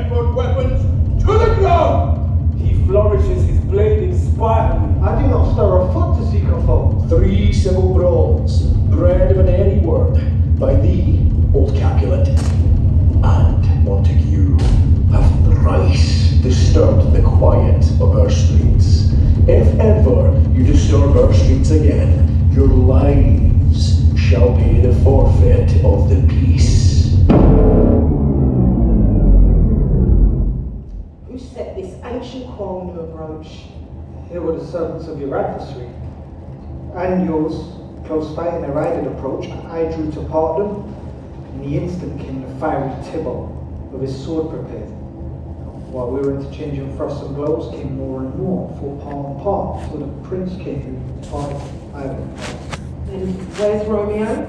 tempered weapons to the ground! He flourishes his blade inspiringly. I do not stir a foot to seek a foe. 3 civil brawls, bred of an airy word, by thee, old Capulet, and Montague, have thrice disturbed the quiet of our streets. If ever you disturb our streets again, your lives shall pay the forfeit of the peace. Who set this ancient quarrel to approach? Here were the servants of your adversary, and yours, close fighting a ridered approach. I drew to part them. In the instant came the fiery Tybalt, with his sword prepared. While we were interchanging thrusts and blows, came more and more, for palm and palm, till the prince came through part island. And where's Romeo?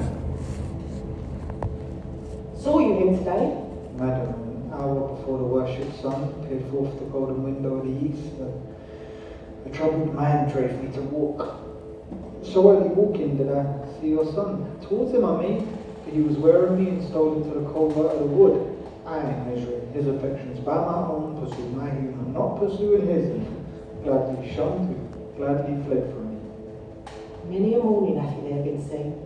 Saw you him today? Madam, an hour before the worshipped sun peered forth the golden window of the east. A troubled mind drave me to walk. So early walking did I see your son. Towards him I made, for he was wearing me and stole into the covert of the wood. I, measuring his affections by my own, pursued my human, not pursuing his, and gladly shunned him, gladly fled from me. Many a morning hath he there been seen,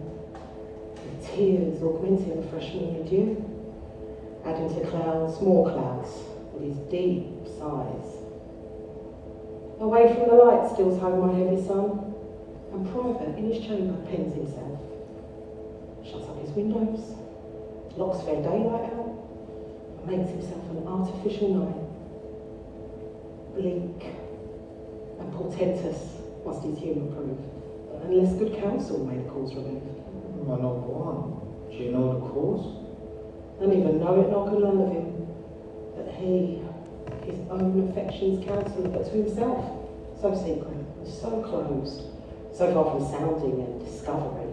with tears augmenting the fresh morning dew, adding to clouds more clouds with his deep sighs. Away from the light steals home my heavy son, and private in his chamber pens himself, shuts up his windows, locks fair daylight out, makes himself an artificial night. Bleak and portentous must his humour prove, unless good counsel may the cause remove. My noble one, do you know the cause? And even know it nor can learn of him, that he, his own affections counsel, but to himself, so secret, so closed, so far from sounding and discovery.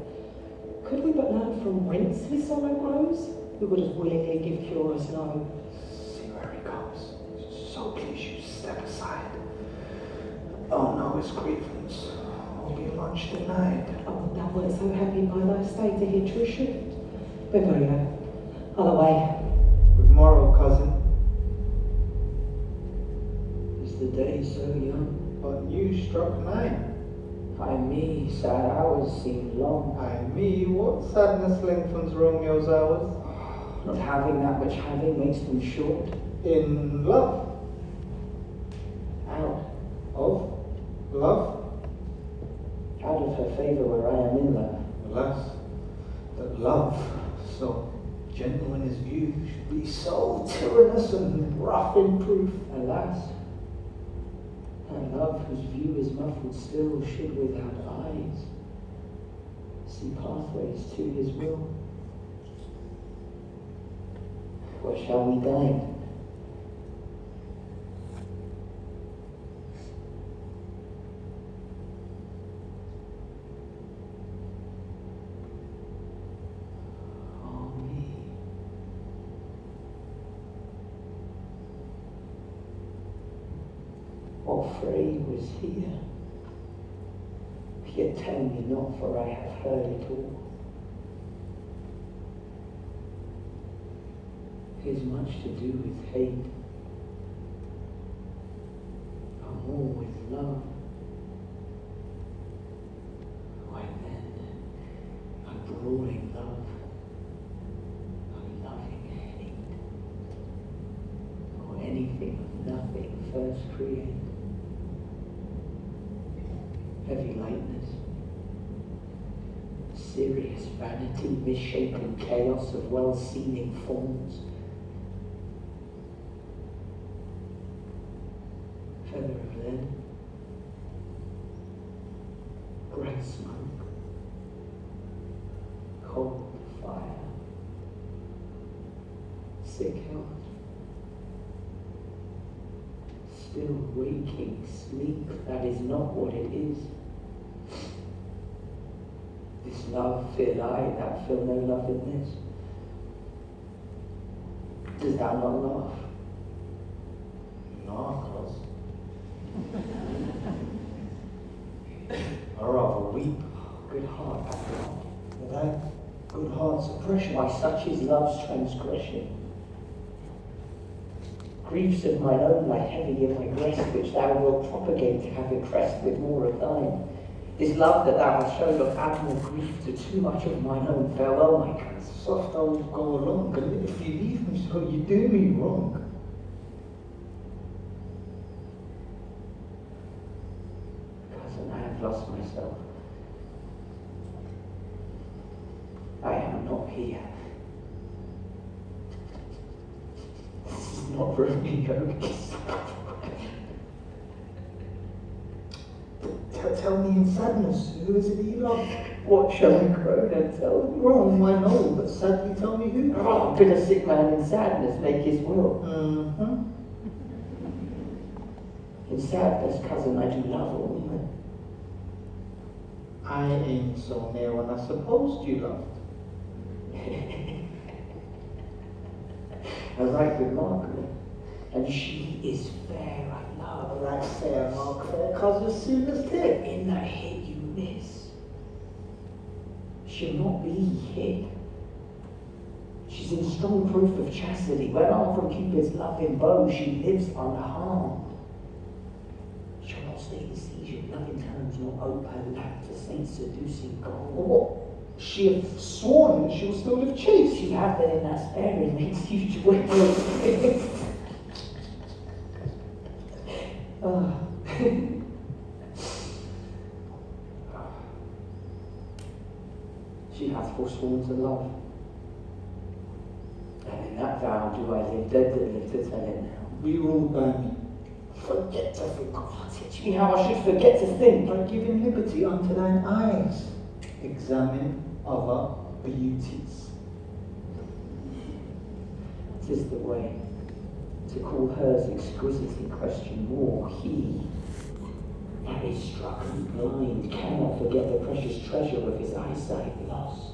Could we but learn from whence his sorrow grows, we would as willingly give cure as know. See where he goes. So please you step aside. Oh no, his grievance will be much denied. Oh, thou wert so happy by thy stay to hear true shift. Benvolio, other way. Good morrow, cousin. Is the day so young? But you struck 9. Ay me, sad hours seem long. Ay me, what sadness lengthens Romeo's hours? Not having that which having makes them short. In love. Out. Of love? Out of her favour where I am in love. Alas, that love, so gentle in his view, should be so tyrannous and rough in proof. Alas, and love whose view is muffled still should without eyes see pathways to his will. Where shall we dine? Oh me. What fray was here? Yet tell me not, for I have heard it all. Is much to do with hate, or more with love. Why then, a brawling love, a loving hate, or anything of nothing first create. Heavy lightness, serious vanity, misshapen chaos of well-seeming forms. Feather of lead, bright smoke, cold fire, sick health, still waking sleep, that is not what it is. This love feared I, that feel no love in this. Dost thou not laugh? No, cause I rather weep. Good heart, after all. That good heart's oppression. Why, such is love's transgression. Griefs of mine own lie heavy in my breast, which thou wilt propagate to have impressed with more of thine. This love that thou hast shown of add more grief to too much of mine own. Farewell, my cousin. Soft, I'll go along, and if you leave me so, you do me wrong. Cousin, I have lost myself. I am not here. This is not Romeo. Tell me in sadness, who is it that you love? What shall I groan and tell? Wrong, I know, but sadly tell me who. Oh, bid a sick man in sadness make his will. Mm-hmm. In sadness, cousin, I do love a woman. I ain't so near when I supposed you loved. I write with Margaret, and she is fair, I love. Right, fair, Mark, fair, cause as soon as hit. In that hit you miss, she'll not be hit. She's in strong proof of chastity. When armed from Cupid's loving bow, she lives unharmed. She'll not stay the siege of loving terms, nor ope her lap to saint seducing gold. What? She hath sworn that she will still live chaste. She hath that in that sparing makes you dwell. She hath forsworn to love. And in that vow do I live, dead that live to tell it now. We rule by me. Forget to think. Teach me how I should forget to think. By giving liberty unto thine eyes. Examine other beauties. 'Tis the way to call hers exquisitely question more. He that is struck and blind cannot forget the precious treasure of his eyesight lost.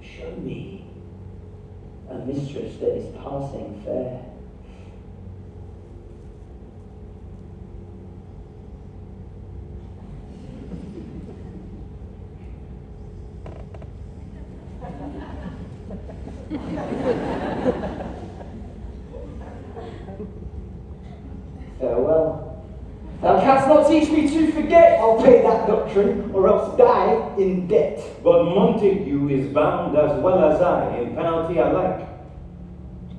Show me a mistress that is passing fair. Farewell. Thou canst not teach me to forget. I'll pay that doctrine, or else die in debt. But Montague is bound as well as I in penalty alike.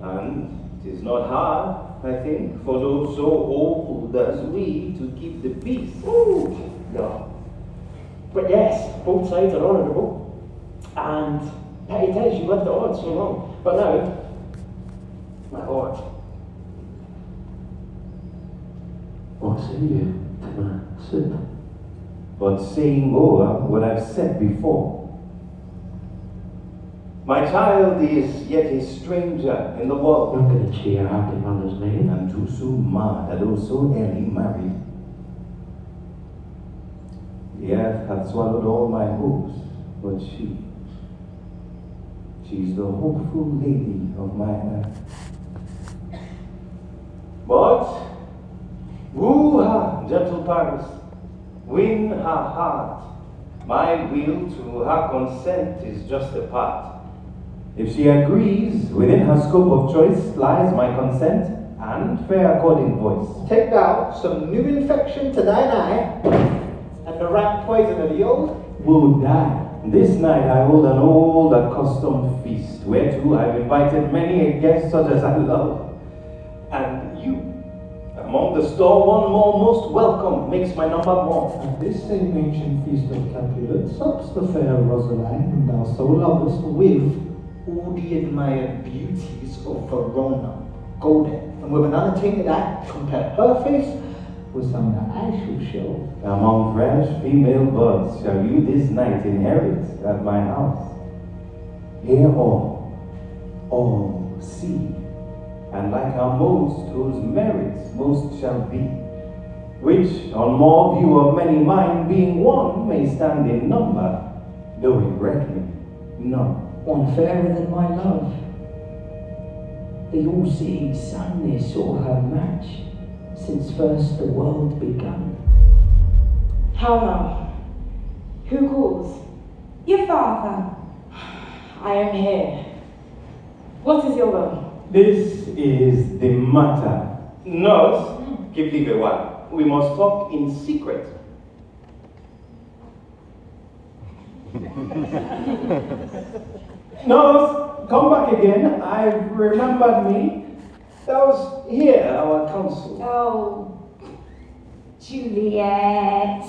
And 'tis not hard, I think, for those so old as we to keep the peace. Ooh, no. But yes, both sides are honourable. And pity it is, you left the odds so long. But now, my lord. What say you to my suit? But saying over what I've said before, my child is yet a stranger in the world, Not going to cheer happy mother's name. and too soon marred, and oh so early married. The earth hath swallowed all my hopes, but she's the hopeful lady of my earth. But woo her, gentle Paris, win her heart. My will to her consent is just a part. If she agrees, within her scope of choice lies my consent and fair according voice. Take thou some new infection to thine eye, and the rank poison of the old Will die. This night I hold an old accustomed feast, whereto I've invited many a guest such as I love. And you, among the store one more most welcome, makes my number more. At this same ancient feast of Capulet sups the fair Rosaline, whom thou so lovest, with all the admired beauties of Verona. Go there, and with an unattainted eye, compare her face with some that I shall show. Among fresh female buds shall you this night inherit at my house. Hear all see, and like our most, whose merits most shall be, which on more view of many mind being one may stand in number, though in reckoning none. One fairer than my love. The all-seeing sun near saw her match since first the world begun. How now? Who calls? Your father. I am here. What is your will? This is the matter. Nurse, keep leave a while. We must talk in secret. Nurse, come back again. I've remembered me. That was here, our counsel. Oh, Juliet.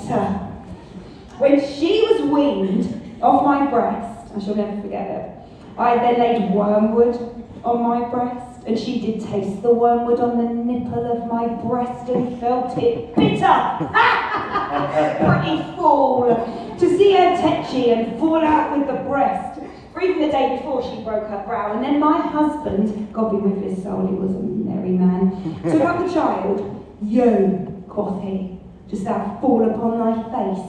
When she was weaned off my breast, I shall never forget it, I then laid wormwood on my breast, and she did taste the wormwood on the nipple of my breast and felt it bitter. Pretty fool. To see her tetchy and fall out with the breast. For even the day before she broke her brow, and then my husband, God be with his soul, he was a merry man, took up the child. You, quoth he, dost thou fall upon thy face?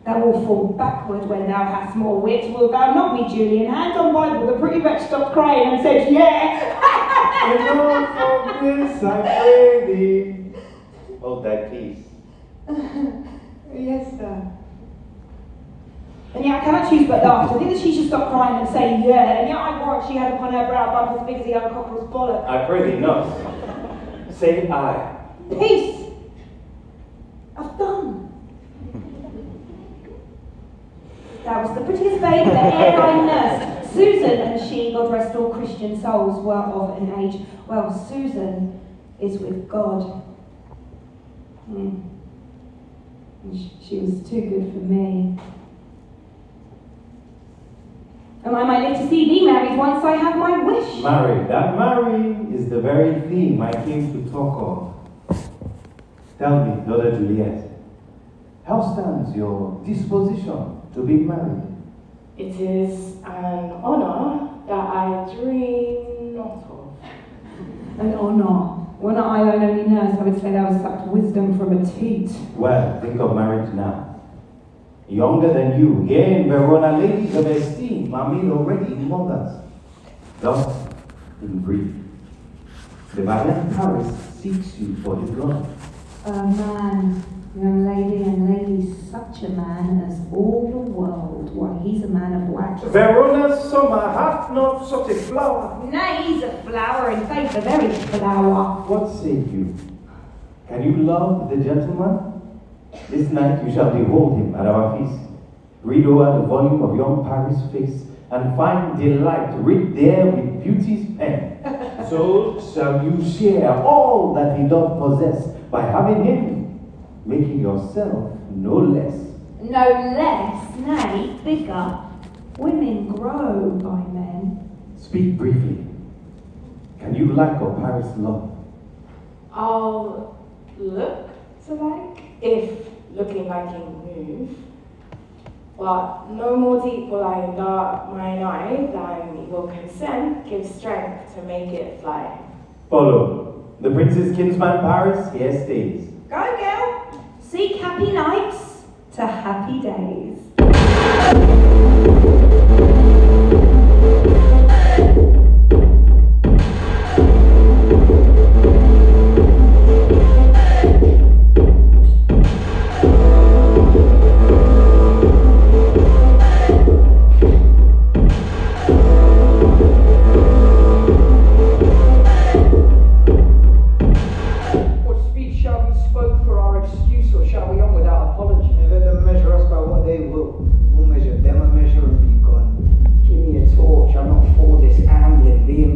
Thou wilt fall backward when thou hast more wit. Wilt thou not me, Julian? Hand on Bible, the pretty wretch stopped crying and said, yeah. Enough of this, I pray thee. Hold thy peace. Yes, sir. And yet I cannot choose but laugh. To think that she should stop crying and say, yeah, and yet I warrant she had upon her brow a bump as big as a young cockerel's bollock. I pray thee, nurse. Say I. Peace! I've done. That was the prettiest babe that e'er I nursed. Susan and she, God rest all Christian souls, were of an age. Well, Susan is with God. She was too good for me. And I might live to see thee married once I have my wish. Married. That marry is the very theme I came to talk of. Tell me, daughter Juliet, how stands your disposition to be married? It is an honor that I dream not of. An honor. Were not I thine only nurse, I would say thou hast sucked wisdom from a teat. Well, think of marriage now. Younger than you, here in Verona, ladies of esteem are made already mothers. Thus, in brief, the valiant Paris seeks you for his love. A man, young lady and lady, such a man as all the world. Why, he's a man of wax. Verona's summer hath not such a flower. Nay, he's a flower, in faith, the very flower. What say you? Can you love the gentleman? This night you shall behold him at our feast. Read over the volume of young Paris' face, and find delight writ there with beauty's pen. So shall you share all that he doth possess by having him, making yourself no less. No less, nay, bigger. Women grow by men. Speak briefly. Can you lack of Paris' love? I'll look to like, if looking like he move, but no more deep will I dart mine eye than your consent gives strength to make it fly. Follow. The prince's kinsman Paris here stays. Go, girl. Seek happy nights to happy days.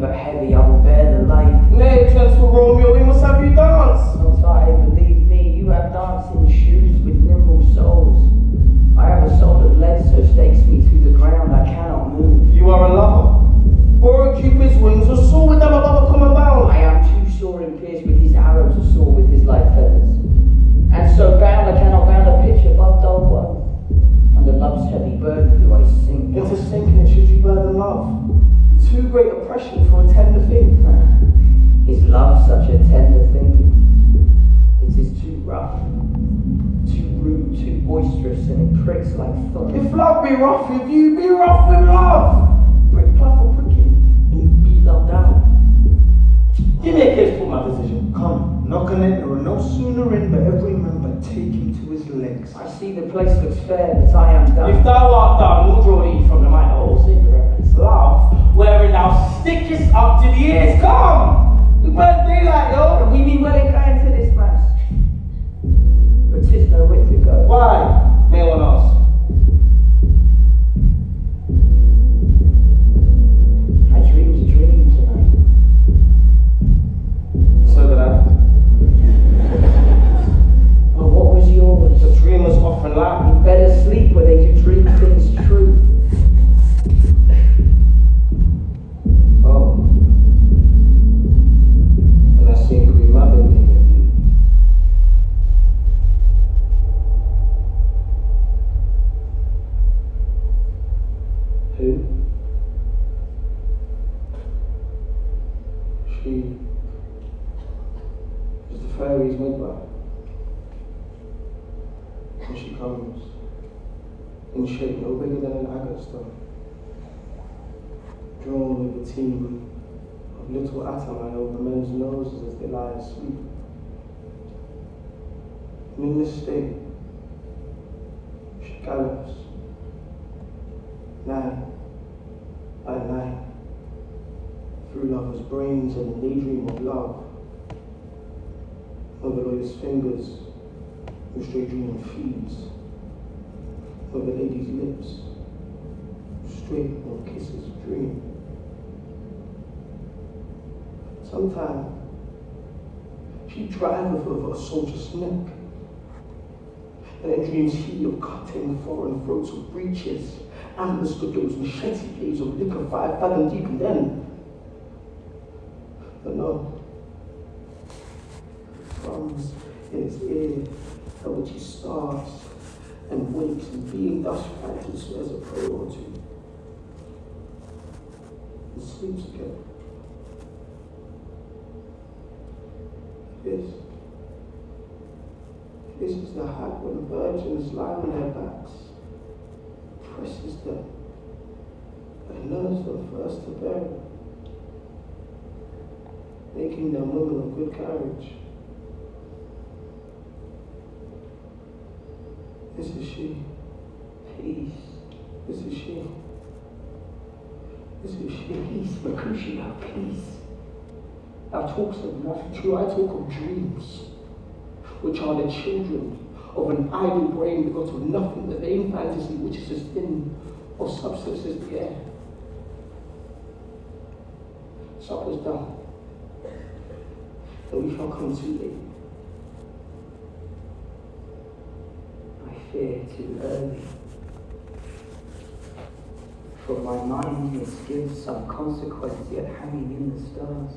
But heavy, I will bear the light. Nay, gentle Romeo, we must have you dance. Not I, believe me, you have dancing shoes with nimble soles. I have a soul of lead, so stakes me to the ground, I cannot move. You are a lover. Borrow Cupid's wings, or soar with them above a common bound. I am too sore and pierced with his arrow to soar with his light feathers. And so bound, I cannot bound a pitch above dull woe. Under love's heavy burden do I sink. Into sinking should you burden love. Too great oppression for a tender thing. Is love such a tender thing? It is too rough, too rude, too boisterous, and it pricks like thorns. If love be rough with you, be rough with love. Prick love for pricking, and you beat love down. Give me a kiss for my position. Come, knock on it, or no sooner in, but every man but take him to his legs. I see the place looks fair, but I am done. If thou art done, we'll draw thee from the might of all sacred reverence. Love, wherein thou stick kiss up to the ears. Come! We burn daylight, yo. We mean well in going to this mass. But 'tis nowhere to go. Why? May one ask. I dreamed a dream tonight. So did I. Well, what was yours? The dreamers often lie. You better sleep where they do dream things true. Oh. And I seem Queen Mother with you. Who? She is the fairy's midwife. And she comes in shape no bigger than an agate stone, drawn with a team of little atomine over men's noses as they lie asleep. And in this state, she gallops, night by night, through lovers' brains and the daydream of love, over lawyers' fingers, who stray dreaming feeds, over ladies' lips, straight on kisses of dream. Sometimes she driveth over a soldier's neck, and in dreams he of cutting foreign throats with breeches, understood those machete blades of liquor 5 fathom deep, and then, but no, drums in his ear, at which he starts and wakes, and being thus frightened swears a prayer or two, and sleeps again. This is the height when virgins lie on their backs, presses them, and learns them first to bear it, making them women of good courage. This is she. Peace. This is she. This is she. Peace, Mercutio, peace. Thou talkst of nothing true, I talk of dreams, which are the children of an idle brain begot of nothing, the vain fantasy which is as thin of substance as the air. Supper's done, though we shall come too late. I fear too early, for my mind misgives some consequence yet hanging in the stars.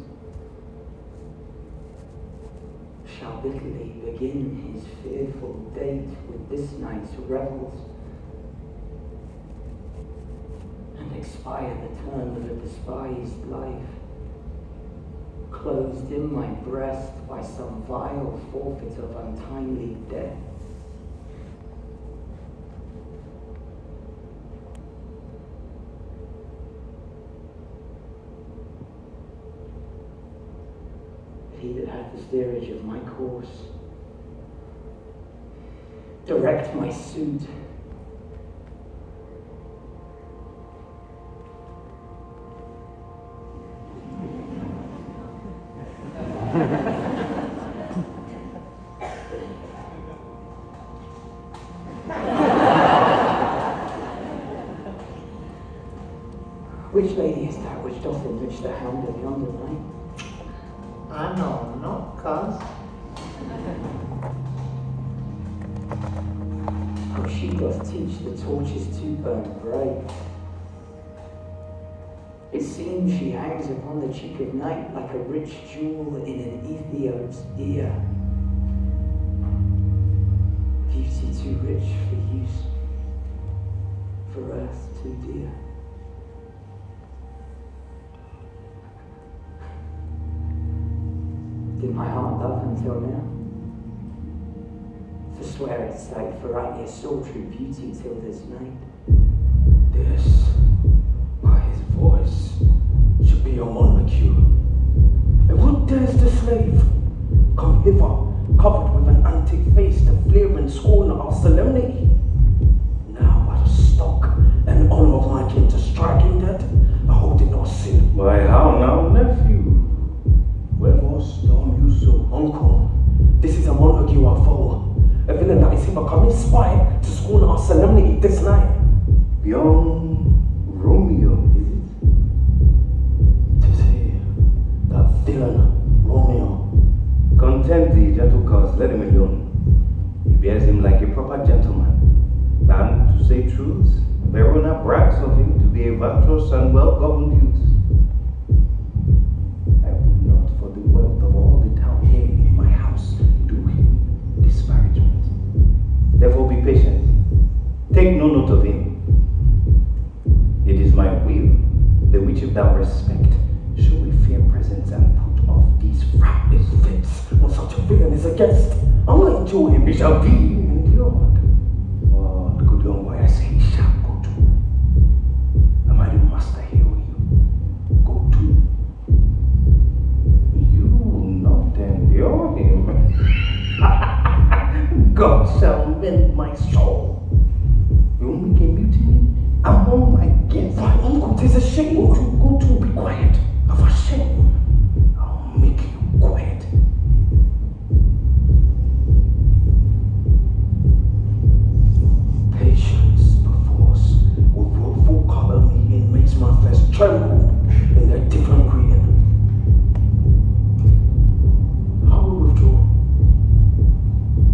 Shall bitterly begin his fearful date with this night's revels, and expire the term of a despised life, closed in my breast by some vile forfeit of untimely death. He that hath the steerage of my course, direct my suit. Which lady is that which doth enrich the hound of yonder night? I know, no, cuz. Oh, she doth teach the torches to burn bright. It seems she hangs upon the cheek of night like a rich jewel in an Ethiop's ear. Beauty too rich for use, for earth too dear. Did my heart love until now? Forswear its sight, for I ne'er saw true beauty till this night. This, by his voice, should be a Montague. And what dares the slave come hither, covered with an antic face, to flare and scorn our solemnity? Now by the stock and honor of my kin to strike him dead, I hold it not sin. Why, how now? nephew, wherefore storm you so? Uncle, this is a Montague our foe. A villain that is hither coming spy to scorn our solemnity this night. Young Romeo, is it? Tis he, that villain, Romeo. Content thee, gentle cause, let him alone. He bears him like a proper gentleman. And, to say truth, Verona brags of him to be a virtuous and well-governed youth. I would not for the wealth of all the town here in my house do him disparagement. Therefore be patient. Take no note of him. It is my will, the which if thou respect, show a fair presence and put off these frowning Fits when such a villain is a guest. I will endure him. He shall be endured. What good young boy I say he shall go to. Am I the master here or you? Go to. You will not endure him. God shall mend my soul. You will make a mutiny among my guests. My uncle, 'tis a shame. Go to, be quiet. Of a shame. I'll make you quiet. Patience, perforce, with willful calumny, it makes my flesh tremble in their different greeting. I will withdraw,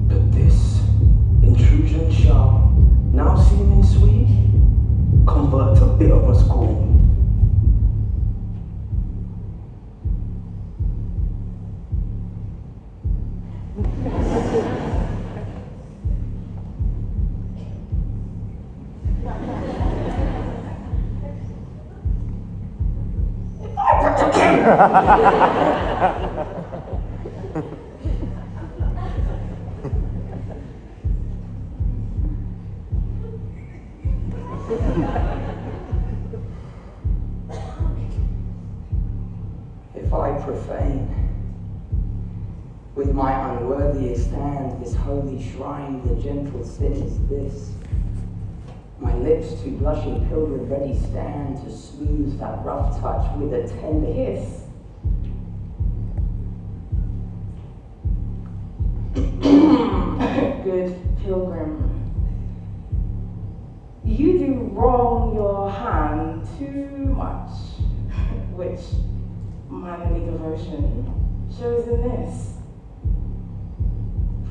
but this intrusion shall, now seeming sweet, convert to bitter scorn. If I profane with my unworthiest hand this holy shrine, the gentle sin is this. My lips to blushing pilgrim ready stand to smooth that rough touch with a tender kiss. Good pilgrim, you do wrong your hand too much, which manly devotion shows in this.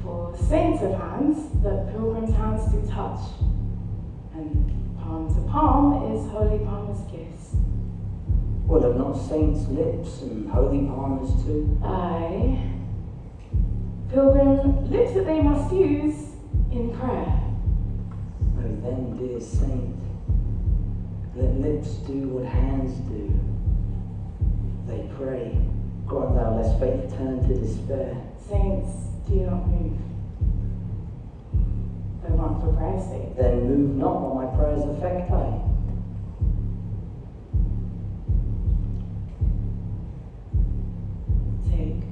For saints of hands, the pilgrim's hands do touch, and palm to palm is holy palmer's kiss. Well, have not saints' lips and holy palmers too? Aye. Pilgrim, lips that they must use in prayer. Oh, then, dear saint, let lips do what hands do. They pray, grant thou lest faith turn to despair. Saints, do not move. Though not for prayer's sake. Then move not while my prayers affect I. Take.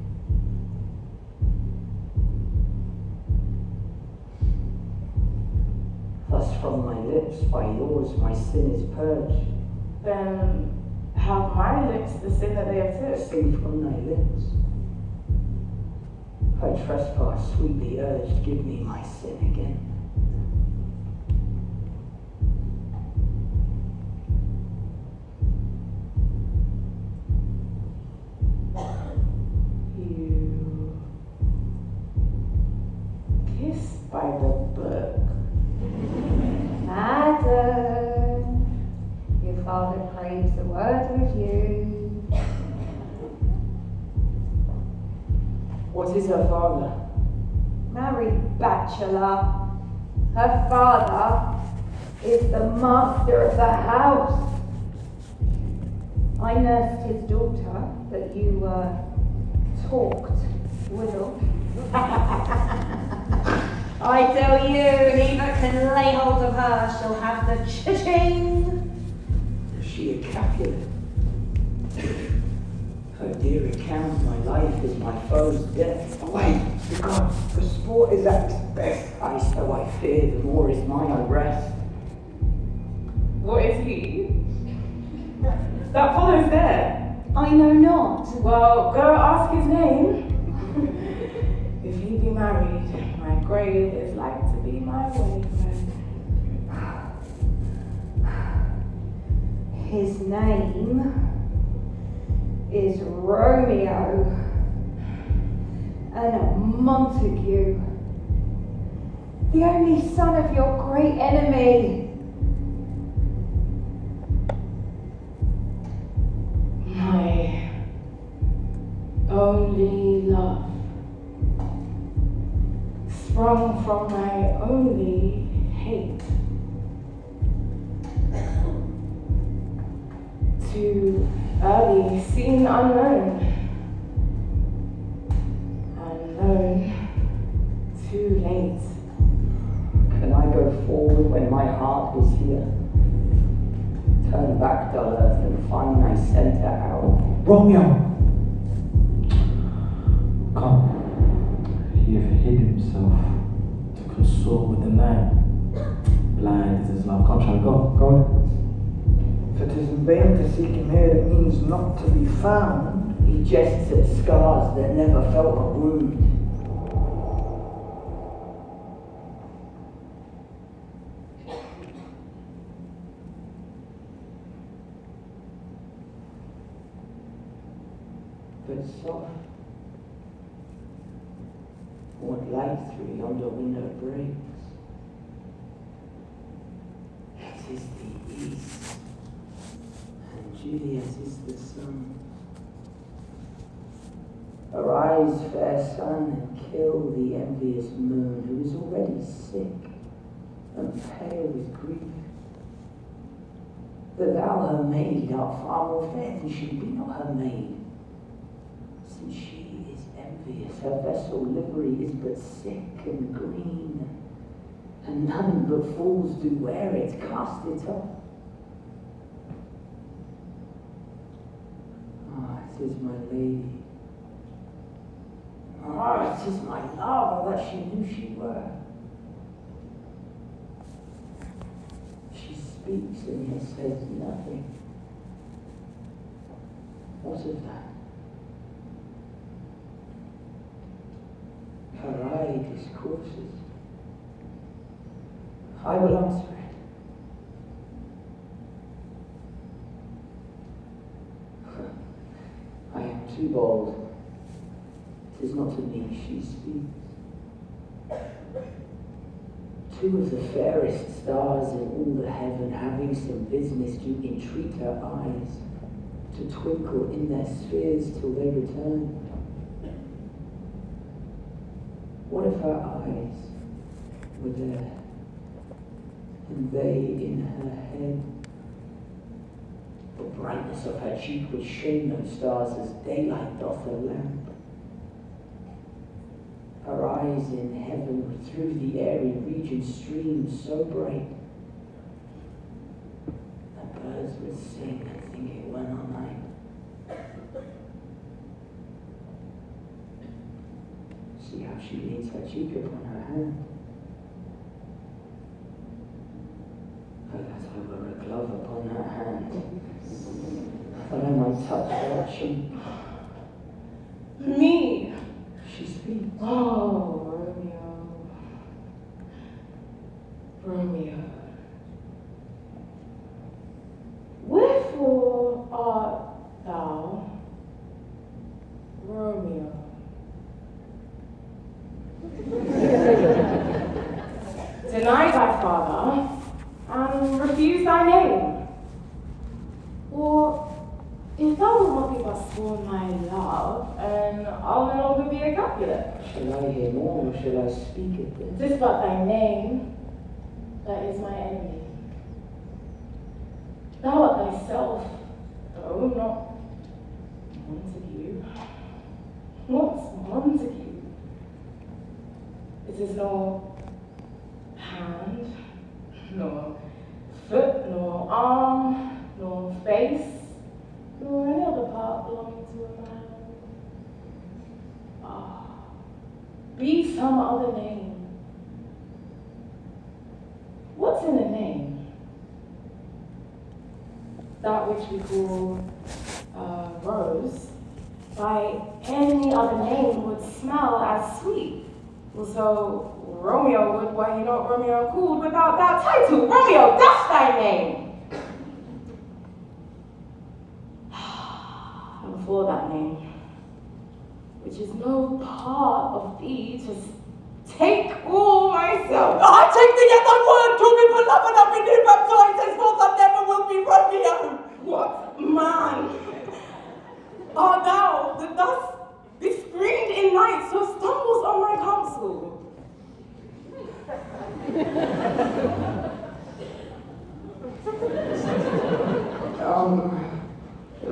Thus from my lips, by yours, my sin is purged. Then have my lips the sin that they have took. Sing from thy lips. If I trespass, sweetly urged, give me my sin again. You kiss by the book. Madam, your father craves a word with you. What is her father? Married bachelor. Her father is the master of the house. I nursed his daughter, but you talked with I tell you, he that can lay hold of her shall have the cha-ching. Is she a Capulet? Her dear account, my life is my foe's death. Away, because the sport is at its best. Aye, so I fear, the more is mine unrest. What is he? That follows there. I know not. Well, go ask his name. If he be married, my grave is like to be my wedding bed. His name is Romeo and Montague, the only son of your great enemy. My only love, sprung from my only hate. Too early, seen unknown, unknown, too late. Can I go forward when my heart is here? Turn back to earth and find my center out. Romeo! Come. He hath hid himself To consort with the night. Blind is his love. Come, shall we go? Go on. If it is in vain to seek him here, it means not to be found. He jests at scars that never felt a wound. But soft, what light through yonder window breaks? It is the east, and Juliet is the sun. Arise, fair sun, and kill the envious moon, who is already sick and pale with grief. That thou, her maid, art far more fair than she be not her maid. Since she is envious, her vessel livery is but sick and green, and none but fools do wear it. Cast it off. Ah, it is my lady. Ah, it is my love, that she knew she were. She speaks and yet says nothing. What of that? Her eye discourses. I will answer it. I am too bold. It is not to me she speaks. Two of the fairest stars in all the heaven, having some business, do entreat her eyes to twinkle in their spheres till they return. What if her eyes were there, and they in her head? The brightness of her cheek would shame those stars as daylight doth a lamp. Her eyes in heaven through the airy region stream so bright that birds would sing and think it went all night. See how she leans her cheek upon her hand. Oh, that I were a glove upon her hand, that I might touch her cheek. Me! She speaks. Oh, Romeo. Romeo. Wherefore art thou, Romeo? Deny thy father and refuse thy name. Or if thou wilt not give us sworn my love, and I'll no longer be a Capulet. Shall I hear more, or shall I speak it then? Tis but thy name that is my enemy. Thou art thyself, though not Montague. What's Montague? It is nor hand, nor foot, nor arm, nor face, nor any other part belonging to a man. Ah, be some other name. What's in a name? That which we call rose by any other name would smell as sweet. Also, Romeo would, why he not Romeo called without that title. Romeo, that's thy name! And for that name, which is no part of thee, to take all myself. I take thee at thy word, to be beloved, I've been new baptized, henceforth I never will be Romeo. What man art thou that thus bescreened in night so stumbles on my counsel?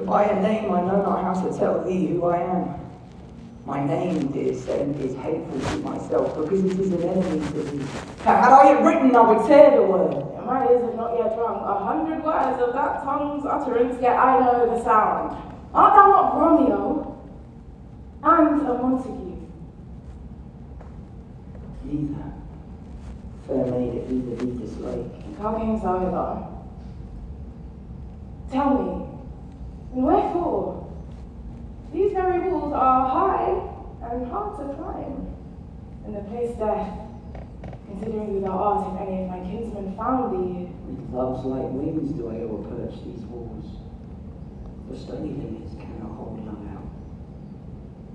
By a name I know not how to tell thee who I am. My name, dear saint, is hateful to myself, because it is an enemy to thee. Had I it written, I would tear the word. And my ears have not yet drunk 100 words of that tongue's utterance, yet I know the sound. Art thou not Romeo and a Montague? Neither. Fair maid, it either be dislike. How camest thou hither? Tell me, wherefore? These very walls are high and hard to climb, and the place death, considering who thou art, if any of my kinsmen found thee. With love's light wings do I overperch these walls. The stony limits cannot hold love out.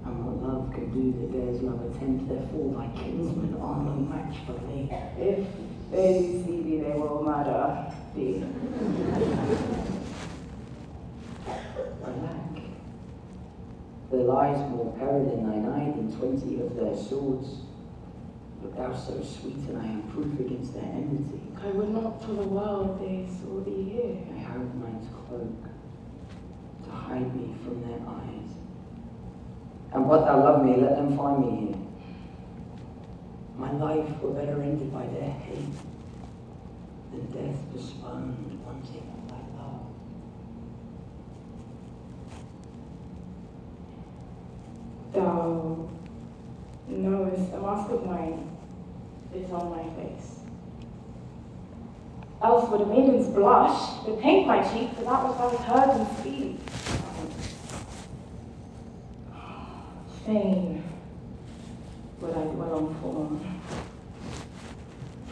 And what love can do that dares love attempt, therefore thy kinsmen are no match for me. If they see thee, they will murder thee. Alack, there lies more peril in thine eye than 20 of their swords. But thou so sweet, and I am proof against their enmity. I would not for the world they saw thee here. I have mine cloak to hide me from their eyes. And what thou love me, let them find me here. My life were better ended by their hate than death postponed, wanting thy love. Thou knowest a mask of mine is on my face. Else would a maiden's blush would paint my cheek, for that which thou hast heard and speak. Fain would I dwell on form.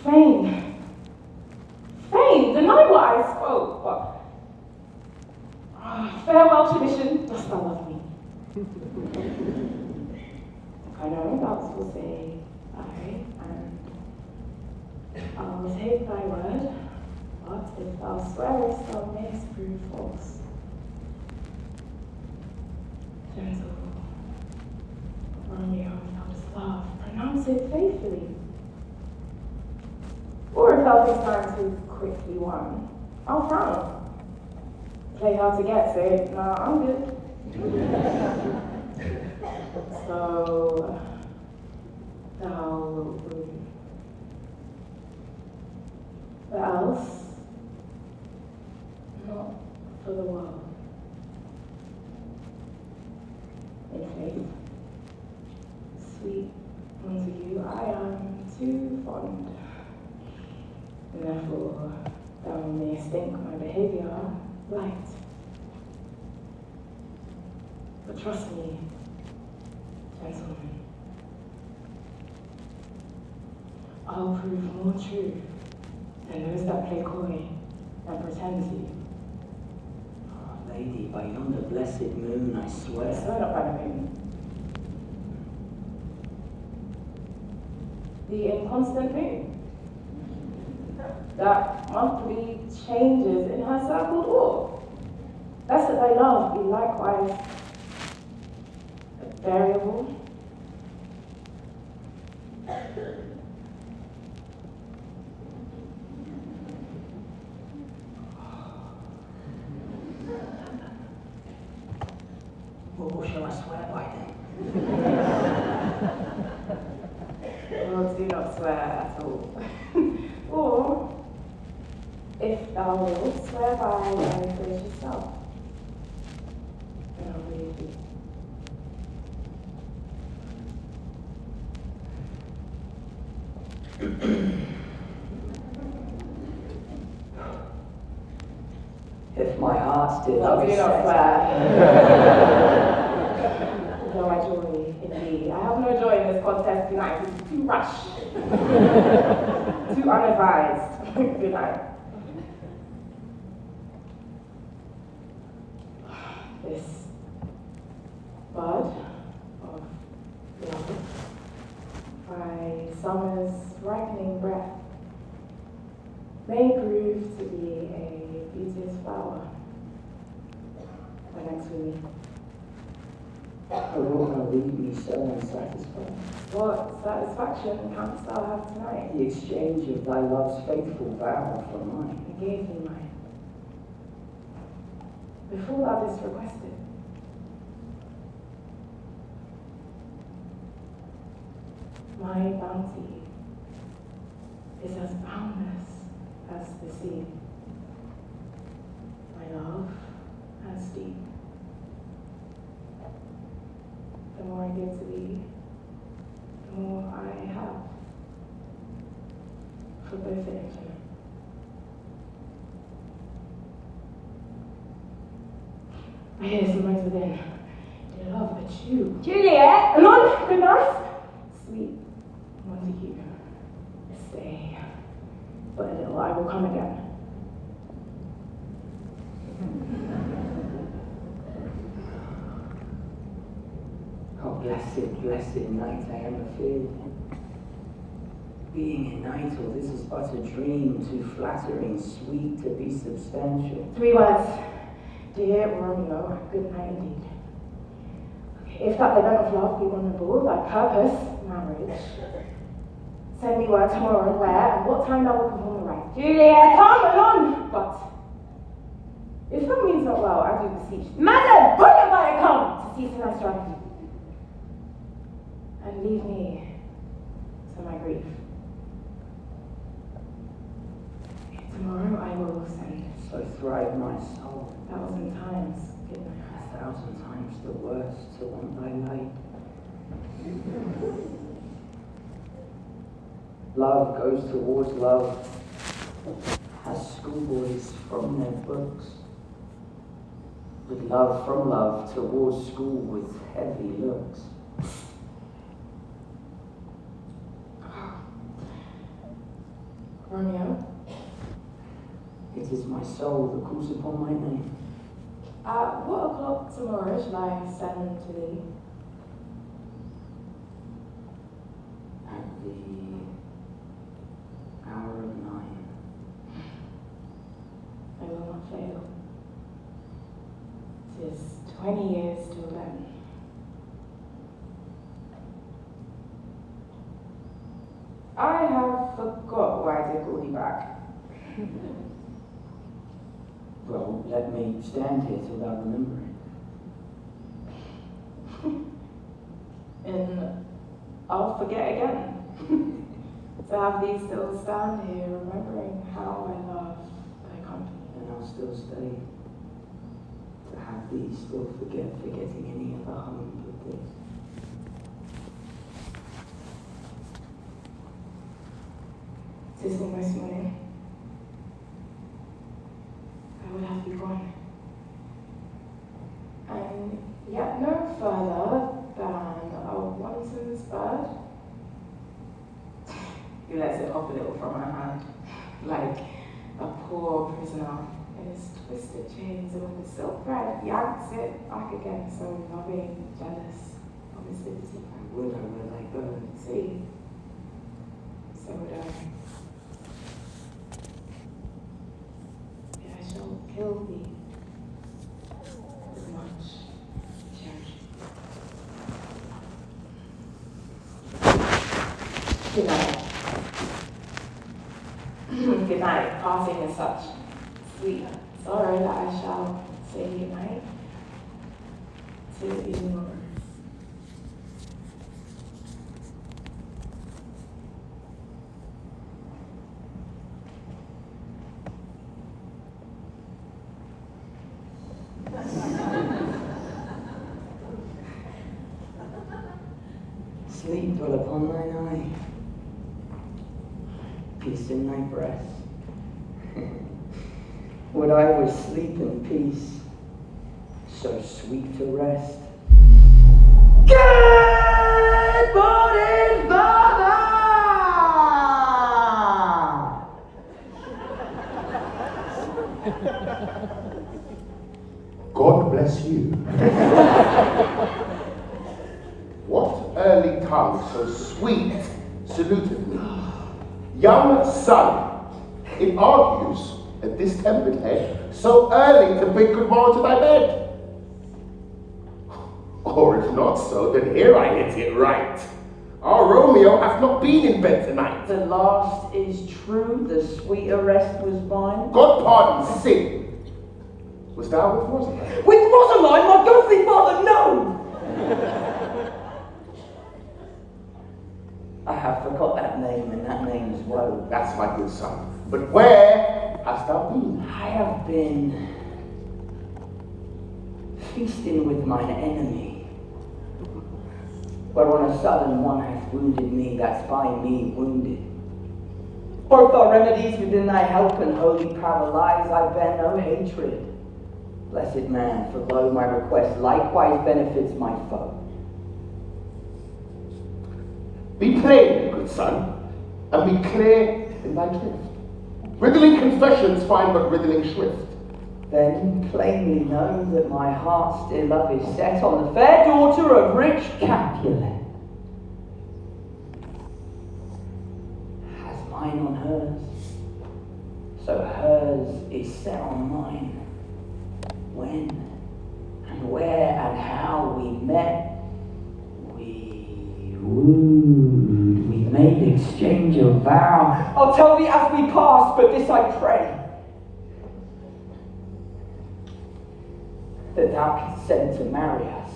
Fain, deny what I spoke, but farewell tradition, dost thou love me? I know thou will say aye, and I will take thy word, but if thou swearest, thou mayest prove false. Gentle Romeo, if thou dost love, pronounce it faithfully. Or if thou thinkst I am too quickly won, I'll frown. Play hard to get, say, nah, I'm good. So, thou wilt prove. But else, not for the world. In faith, sweet Montague, I am too fond. And therefore, thou mayest think my behaviour light. But trust me, gentlemen, I'll prove more true than those that play coy and pretend to. Oh, lady, by yonder blessed moon, I swear. Swear not by the moon. The inconstant moon that monthly changes in her circled orb. Lest that thy love be likewise variable. What shall I swear by then? Well, do not swear at all. Or, if thou wilt, swear by thy gracious self. And I'll believe thee. If my heart busted. Well, I'll do be not set. swear. No, my joy, indeed. I have no joy in this contest tonight. It's too rushed. Too unadvised. Good night. This bud of love, by summer's ripening breath, may prove to be a beauteous flower when next we meet. I will not leave me so unsatisfied. What satisfaction canst thou have tonight? The exchange of thy love's faithful vow for mine. You gave me mine. Before thou didst request it. My bounty is as boundless as the sea. My love as deep. The more I give to thee, the more I have for both the infinite. I hear some noise within. Dear love, but you. Juliet! Anon, good night. Sweet Montague, stay. But a little, I will come again. Oh, blessed, blessed night I am afeard. Being a night, or this is but a dream, too flattering, sweet to be substantial. 3 words. Dear Romeo, good night indeed. If that event of love be honourable, thy purpose, marriage, send me word tomorrow and where and what time thou wilt perform the rite. Juliet! Come along! But if that means not well, I do beseech thee. Madam! Put it by a come to cease in thy strife. And leave me to my grief. Tomorrow I will send So thrive my soul, 1,000 times good night. 1,000 times the worse to want thy light. Love goes towards love, as schoolboys from their books, with love from love towards school with heavy looks. Romeo, It is my soul that calls upon my name. at what o'clock tomorrow shall I send to thee? At the hour of 9. I will not fail. 'Tis 20 years till then. I have forgot why I did call thee back. Well, let me stand here till thou remember it. And I'll forget again. To have thee still stand here, remembering how I love thy company. And I'll still stay. To have thee still forgetting any other home but this. Tis almost morning. I would have you gone. And yet no further than a wanton's bird. He lets it hop a little from my hand, like a poor prisoner in his twisted chains of the silk thread. Yanks it back again, so loving, jealous of his liberty. I would I go. See, so would I. Yet I shall kill thee with much charity. Good night. Good night. Passing is such sweet sorrow that I shall say good night to you. Sleep dwell upon thine eye, peace in thy breast. Would I was sleep in peace, so sweet to rest. Good morning, Father! God bless you. What early tongue so sweet saluted me? Young son, it argues at this tempered head, so early to bid good morrow to thy bed. Or if not so, then here I hit it right. Our Romeo hath not been in bed tonight. The last is true, the sweeter rest was mine. God pardon, sing. Was thou with Rosaline? With Rosaline, my ghostly father, no! I have forgot that name, and that name is woe. That's my good son. But where hast thou been? I have been feasting with mine enemy. Whereon a sudden one hath wounded me, that's by me wounded. Both are remedies within thy help, and holy power lies, I bear no hatred. Blessed man, for lo, my request likewise benefits my foe. Be plain, good son, and be clear in thy drift. Riddling confessions find but riddling shrift. Then plainly know that my heart's dear love is set on the fair daughter of rich Capulet. Has mine on hers, so hers is set on mine. When and where and how we met, we wooed, we made exchange of vow. I'll tell thee as we pass, but this I pray, that thou consent to marry us.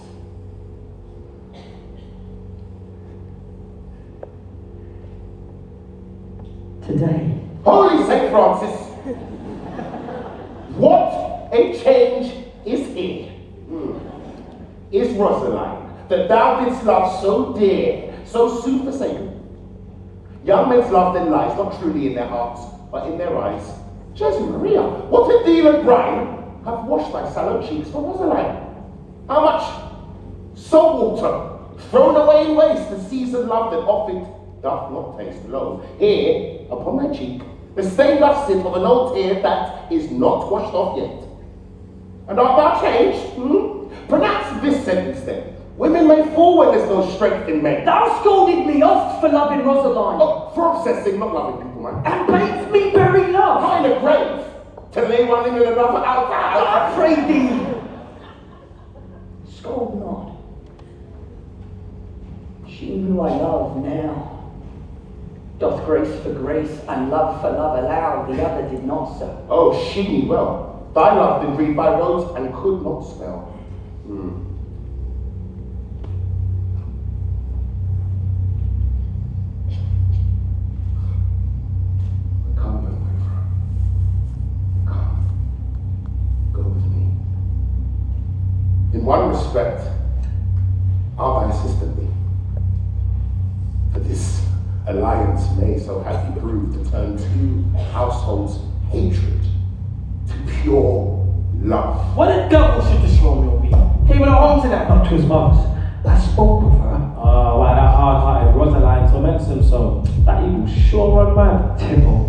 Today. Holy St. Francis! What a change is here. Is Rosaline, that thou didst love so dear, so soon forsaken? Young men's love then lies not truly in their hearts, but in their eyes. Jesu Maria, what a deal of brine have washed thy sallow cheeks for Rosaline? How much salt water thrown away in waste, the seasoned love that oft it doth not taste. Lo, here upon thy cheek the stain doth sit of an old tear that is not washed off yet. And art thou changed? Pronounce this sentence then. Women may fall when there's no strength in men. Thou scolded me oft for loving Rosaline. Oh, for obsessing, not loving people, man. And bades me bury love. Not in a grave, to lay one in another out. I pray thee, scold not. She who I love now doth grace for grace and love for love allow, the other did not so. Oh, she knew well. Thy love did read by roads and could not spell. Come, my friend. Come. Go with me. In one respect, I'll thy assistant be. For this alliance may so happy prove to turn two households' hatred to pure love. What the devil should this Romeo be? Came in our home tonight. Not to his mother's. I spoke with her. Oh, why that hard-hearted Rosaline torments him so? That he will sure run mad. Tybalt,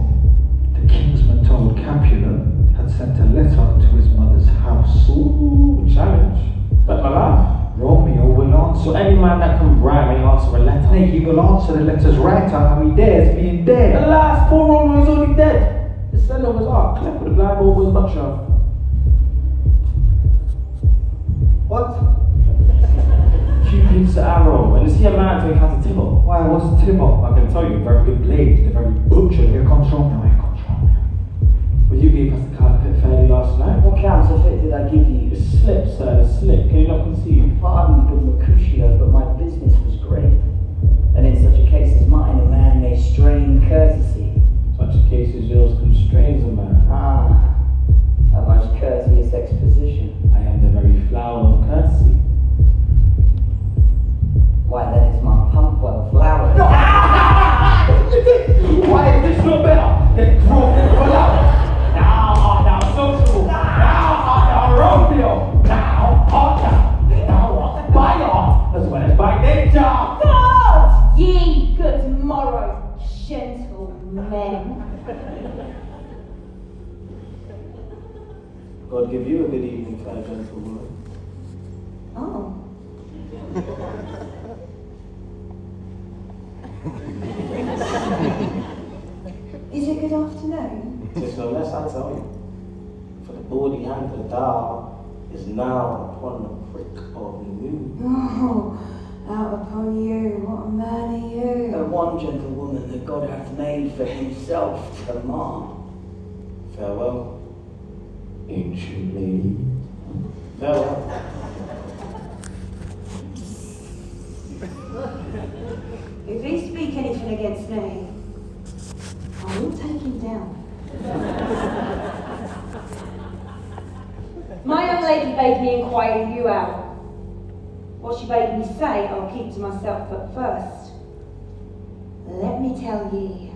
the kinsman told Capulet, had sent a letter to his mother's house. Ooh, challenge. Bet my life. Romeo will answer. So any man that can write may answer a letter. Nay, he will answer the letter's writer how he dares being dead. Alas, poor Romeo is already dead. The sender was art, cleft with the blind ball was not sure. What? Cupid's arrow, and is he a man to encounter Tybalt? Why, what's Tybalt? I can tell you, very good blade, the very butcher. Here comes Romeo, here comes Romeo. Well, you gave us the carpet fairly last night. What counterfeit did I give you? The slip, sir, the slip. Can you not conceive? Pardon me, good Mercutio, but my business was great. And in such a case as mine, a man may strain courtesy. Such a case as yours constrains a man. Ah, a most courteous exposition. I am the very flower of courtesy. Why, that is my pump well flowered. Why is this no better than broken flowers? Now art thou sociable. Now art thou Romeo. Now give you a good evening, fair gentlewoman. Oh. Is it good afternoon? Just no less, I tell you. For the bawdy hand of the dial is now upon the prick of noon. Oh, out upon you, what a man are you? The one gentlewoman that God hath made for himself to mar. Farewell, Ancient lady. farewell. If he speak anything against me, I will take him down. My young lady bade me inquire you out. What she bade me say, I'll keep to myself, but first, let me tell ye,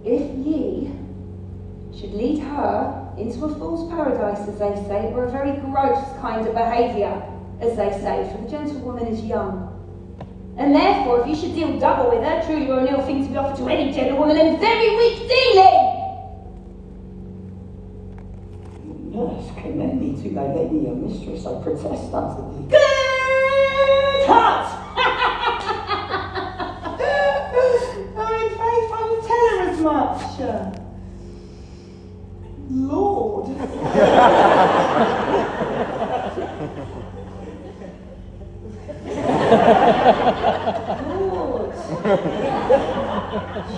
if ye should lead her into a fool's paradise, as they say, it were a very gross kind of behaviour, as they say, for the gentlewoman is young. And therefore, if you should deal double with her, truly were an ill thing to be offered to any gentlewoman, and very weak dealing! Nurse, commend me to thy lady, your mistress, I protest unto thee. Good heart! Oh, in faith, I will tell her as much. Lord! Lord!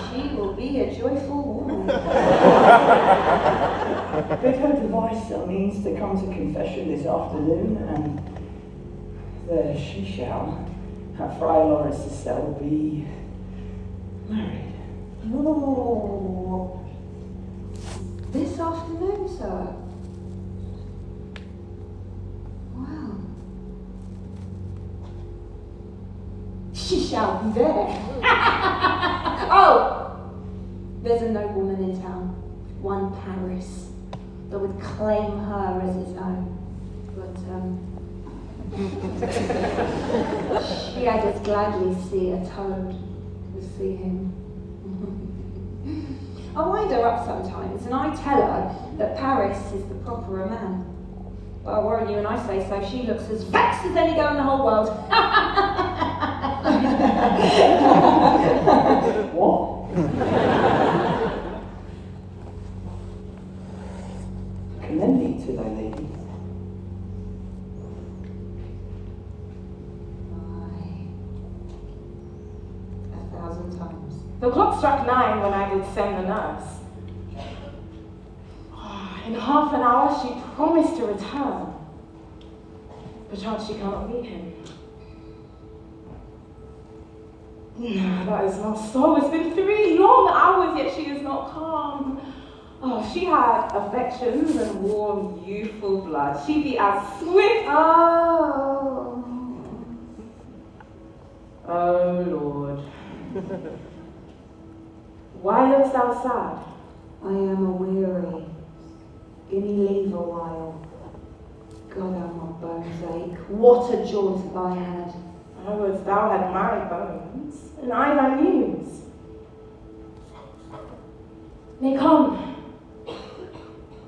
She will be a joyful woman. Bid her devise some means to come to confession this afternoon, and there she shall, at Friar Lawrence's cell, be married. Oh. This afternoon, sir? Wow. She shall be there. Oh! There's a nobleman in town, one Paris, that would claim her as his own. But, she I'd as gladly see a toad as see him. I wind her up sometimes, and I tell her that Paris is the properer man. But I warn you, when I say so, she looks as vexed as any girl in the whole world. What? Commend me to thy lady. Aye. 1,000 times. The clock struck 9 when I did send the nurse. In half an hour she promised to return. Perchance she cannot meet him. No, that is not so. It's been 3 long hours, yet she is not calm. Oh, if she had affections and warm, youthful blood, she'd be as swift. Oh. Oh, Lord. Why lookst thou sad? I am a-weary. Give me leave a while. God, how my bones ache. What a jaunt have I had. I would thou had my bones, and I thy news. Nay, come.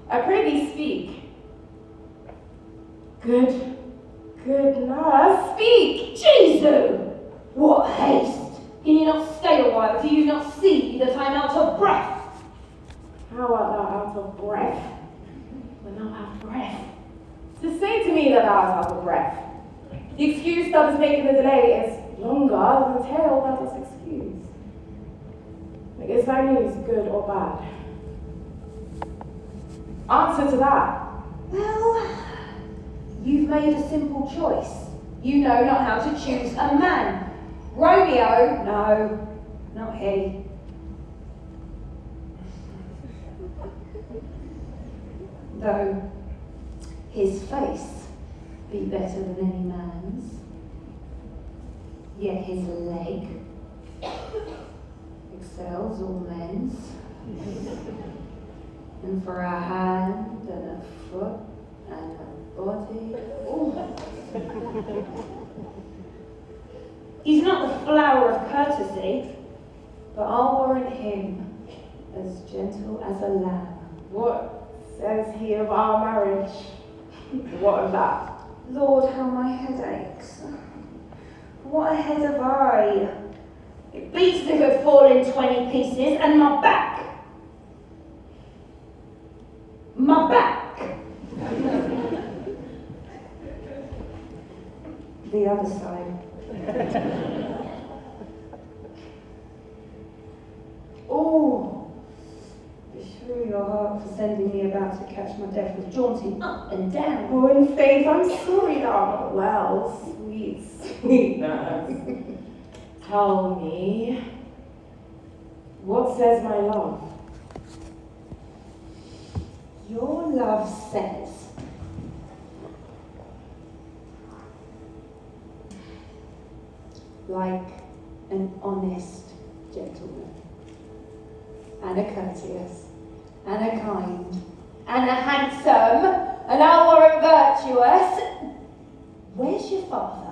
I pray thee speak. Good nurse, speak! Jesus! What haste! Can you not stay a while? Do you not see that I am out of breath? How art thou out of breath when thou hast breath? To say to me that thou art out of breath. The excuse thou dost make in the delay is longer than the tale thou dost excuse. Is thy news good or bad? Answer to that. Well, you've made a simple choice. You know not how to choose a man. Romeo, no, not he. Though his face be better than any man's, yet his leg excels all men's. And for a hand and a foot and a body, ooh. He's not the flower of courtesy, but I'll warrant him as gentle as a lamb. What says he of our marriage? What of that? Lord, how my head aches. What a head have I. It beats as if it fall in 20 pieces, and my back. My back. The other side. Oh, beshrew your heart for sending me about to catch my death with jaunting up and down. Oh, in faith, I'm sorry that I'm not well, sweet, sweet nurse. Tell me, what says my love? Your love says, like an honest gentleman, and a courteous, and a kind, and a handsome, and I warrant virtuous. Where's your father?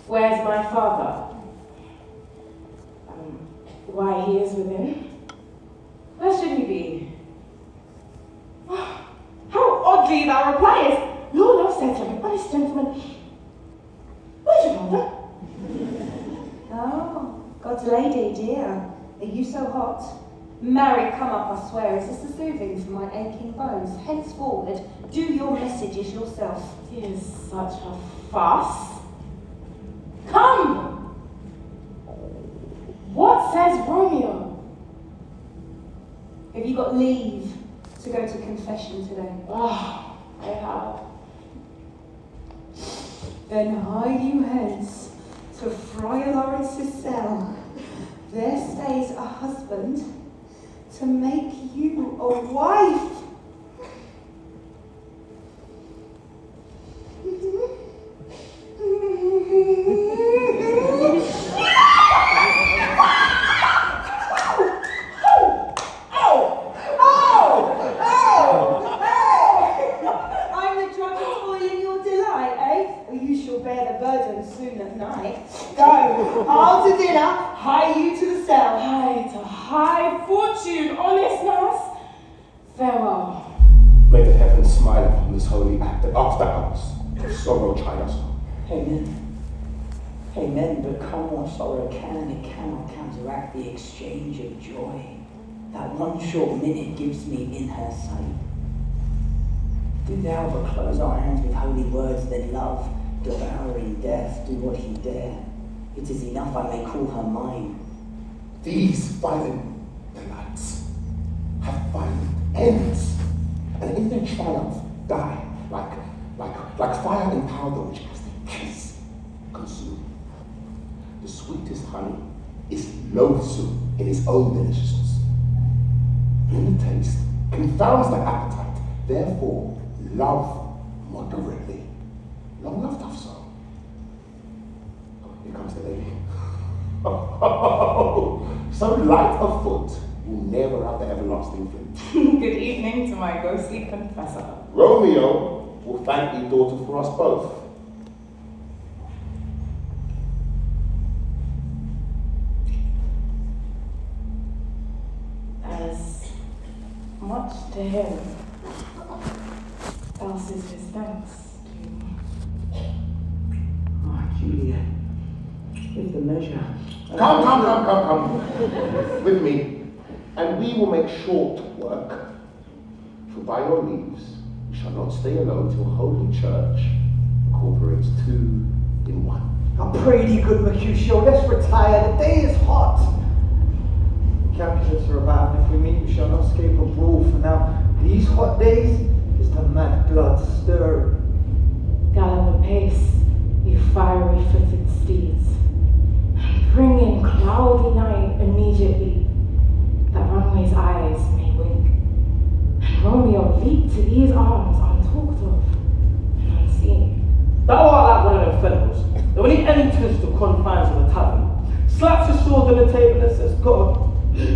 Where's my father? Why, he is within. Where should he be? How oddly thou repliest! Your love says like an honest gentleman. Where's your father? Oh, God's lady, dear, are you so hot? Marry, come up, I swear, is this a soothing for my aching bones? Henceforward, do your messages yourself. It is such a fuss. Come! What says Romeo? Have you got leave to go to confession today? Oh, I have. Then hie you hence to Friar Lawrence's cell. There stays a husband to make you a wife. Amen, but come what sorrow can, it cannot counteract the exchange of joy that one short minute gives me in her sight. Do thou but close our hands with holy words, then love, devouring death, do what he dare. It is enough I may call her mine. These violent delights have violent ends, and in their triumph die like fire and powder which has their kiss consumed. The sweetest honey is loathsome in its own deliciousness. In the taste confounds the appetite, therefore love moderately. Long loved of so. Oh, here comes the lady. So light of foot will never have the everlasting flint. Good evening to my ghostly confessor. Romeo will thank thee, daughter, for us both. As much to him, else is his thanks to me. Ah, Juliet, if the measure... Come. With me, and we will make short work. For by your leaves, we shall not stay alone till Holy Church incorporates two in one. I pray thee, good Mercutio, let's retire. The day is hot. The Capulets are about, and if we meet, we shall not escape a brawl. For now, these hot days is the mad blood stir. Gallop apace, you fiery-footed steeds, and bring in cloudy night immediately, that runway's eyes may wink, and Romeo leap to these arms untalked of and unseen. Thou art like one of them fellows that when he enters the confines of the tavern, slaps his sword on the table and says, God,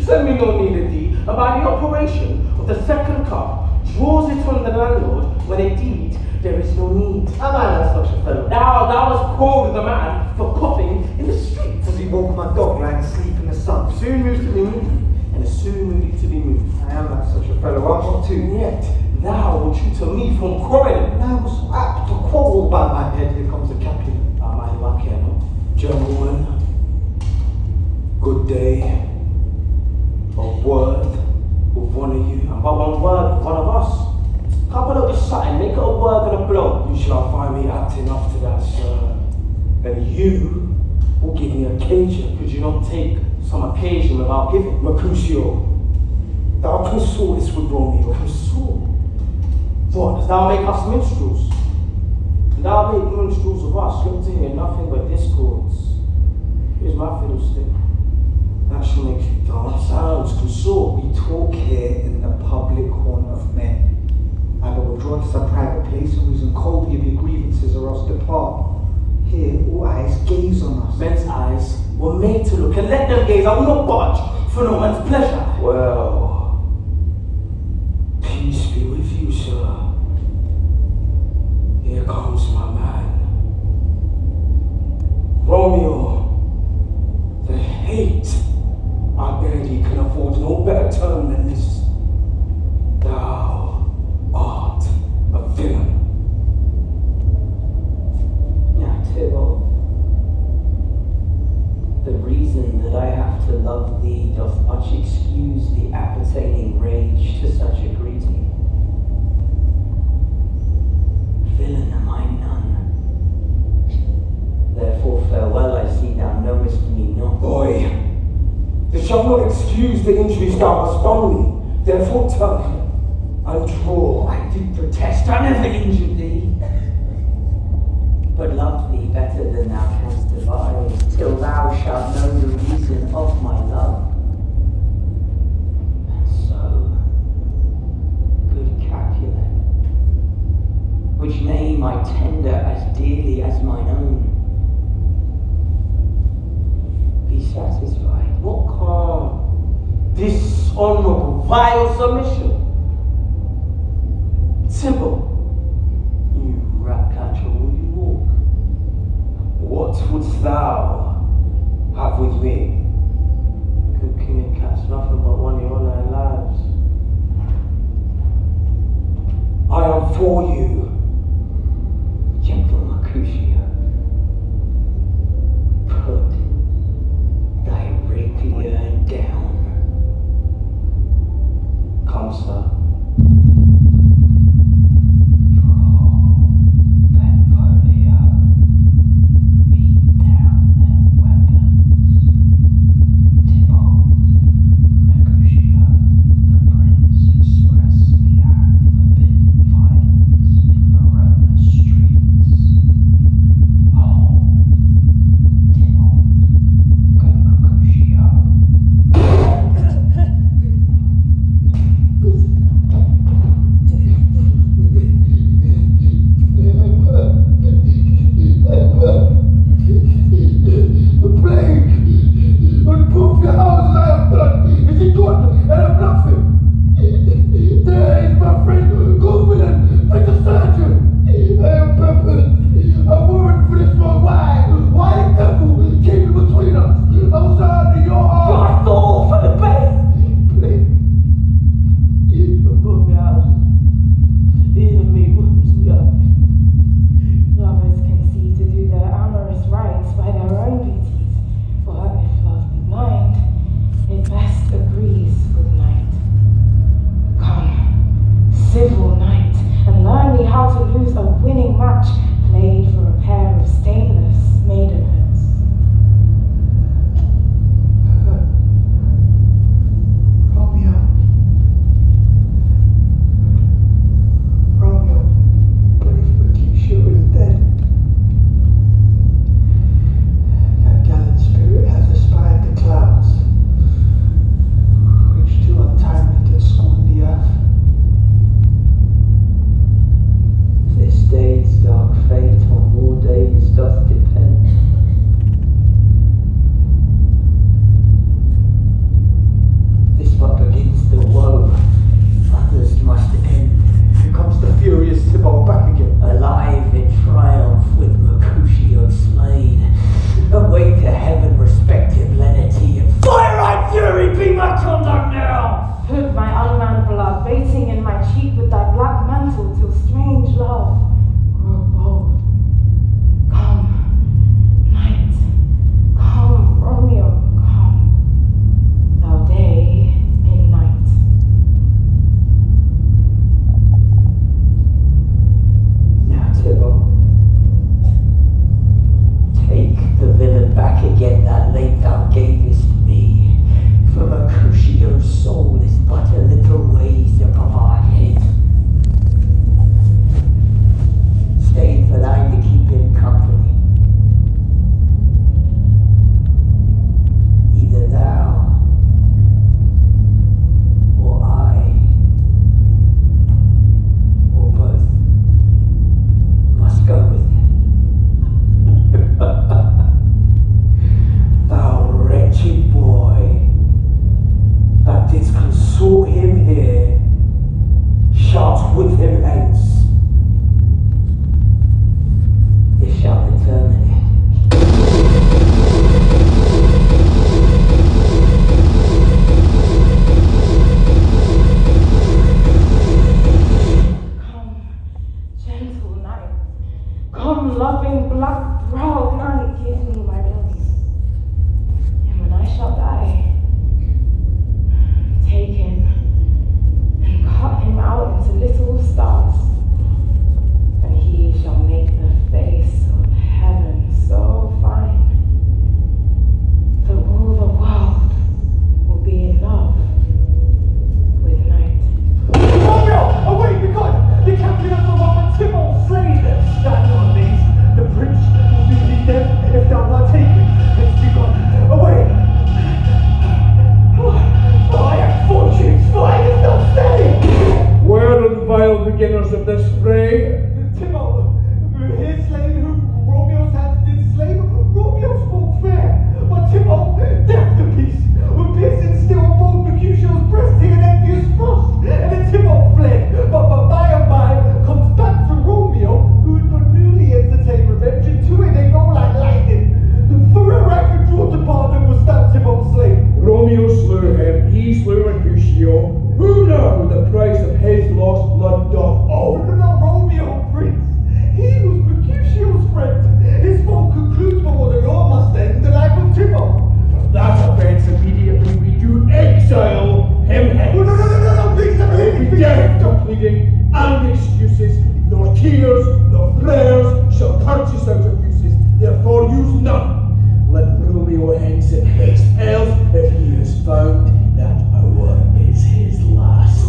send me no need of thee, and by the operation of the second cup, draws it from the landlord when indeed there is no need. Am I not such a fellow? Thou hast called the man for coughing in the streets. As he woke my dog lying asleep in the sun. Soon moved to be moved, and as soon moved to be moved. I am not such a fellow. I'm to, yet thou would to me from quarreling. Now was apt to quarrel by my head. Here comes the Capulet. Gentlemen, good day. A word with one of you. And but one word with one of us. Couple of the something, make it a word and a blow. You shall find me acting up to that, sir. And you will give me occasion. Could you not take some occasion without giving? Mercutio, thou consortest with Romeo. Consort? What, does thou make us minstrels? And thou make minstrels of us, look to hear nothing but discords. Here's my fiddlestick. That shall make you dance. Sounds consort. We talk here in the public haunt of men. Either withdraw to some private place and reason coldly of your grievances, or else depart. Here, all eyes gaze on us. Men's eyes were made to look, and let them gaze. I will not budge for no man's pleasure. Well, peace be with you, sir. Here comes my man. Romeo, the hate I barely can afford no better term than this. Thou art a villain. Now, Tybalt, the reason that I have to love thee doth much excuse the appertaining rage to such a greeting. Villain am I none. Therefore farewell, I see thou knowest me not. Boy, this shall not excuse the injuries thou hast done me. Therefore turn and draw. I did protest, I never injured thee, but loved thee better than thou canst devise, till thou shalt know the reason of my love. And so, good Capulet, which name I tender as dearly as mine own, be satisfied. What calm, dishonorable, vile submission? Simple. You rat catcher, will you walk? What wouldst thou have with me? Good king and cat's nothing but one of your nine lives. I am for you. Gentle Mercutio, put thy rapier down. Come, sir. proud knight, give me my blessing. And when I shall die, take him and cut him out into little stars, and he shall make the face of heaven so fine that all the world will be in love with night. Romeo! Away, be gone! The Capulet of Robert Tybalt slain! Stand on these! The prince will do thee death if thou art taken. Hence be gone! Away! Oh, I am fortune! Flying is not staying! Where are the vile beginners of this fray? Tybalt, his slain whom Romeo's hands did slay. Romeo spoke fair, but Tybalt, deaf to peace, with piercing still bold Mercutio's breast here an envious frost, and then Tybalt fled, but by and by comes back to Romeo, who had but newly entertained revenge, and to it they go like lightning. For a record drawn to pardon was that Tybalt slain. Romeo slew him, he slew Mercutio. Who now the price of his lost blood doth owe? Not Romeo, prince. He was Mercutio's friend. His fault concludes before the law must end the life of Tybalt. For that offence immediately we do exile him hence. No, please, There will be death to pleading and excuses, nor tears, nor prayers shall purchase out abuses, therefore use none. Let Romeo hence in haste else, if he has found that hour is his last.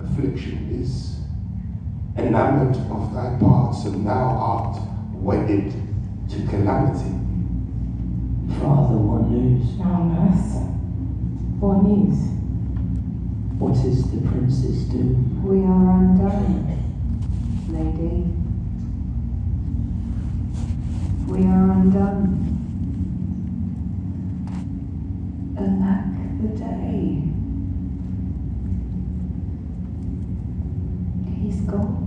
Affliction is enamoured of thy parts, and thou art wedded to calamity. Father, what news? Now, nurse, what news? What is the prince's doom? We are undone, lady. We are undone. Alack the day. He's gone.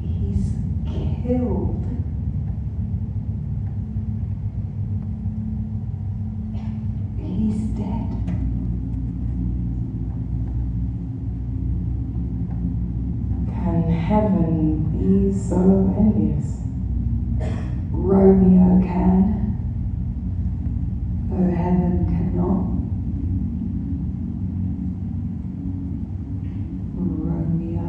He's killed. He's dead. Can heaven be so envious? Romeo can, though heaven cannot. Romeo.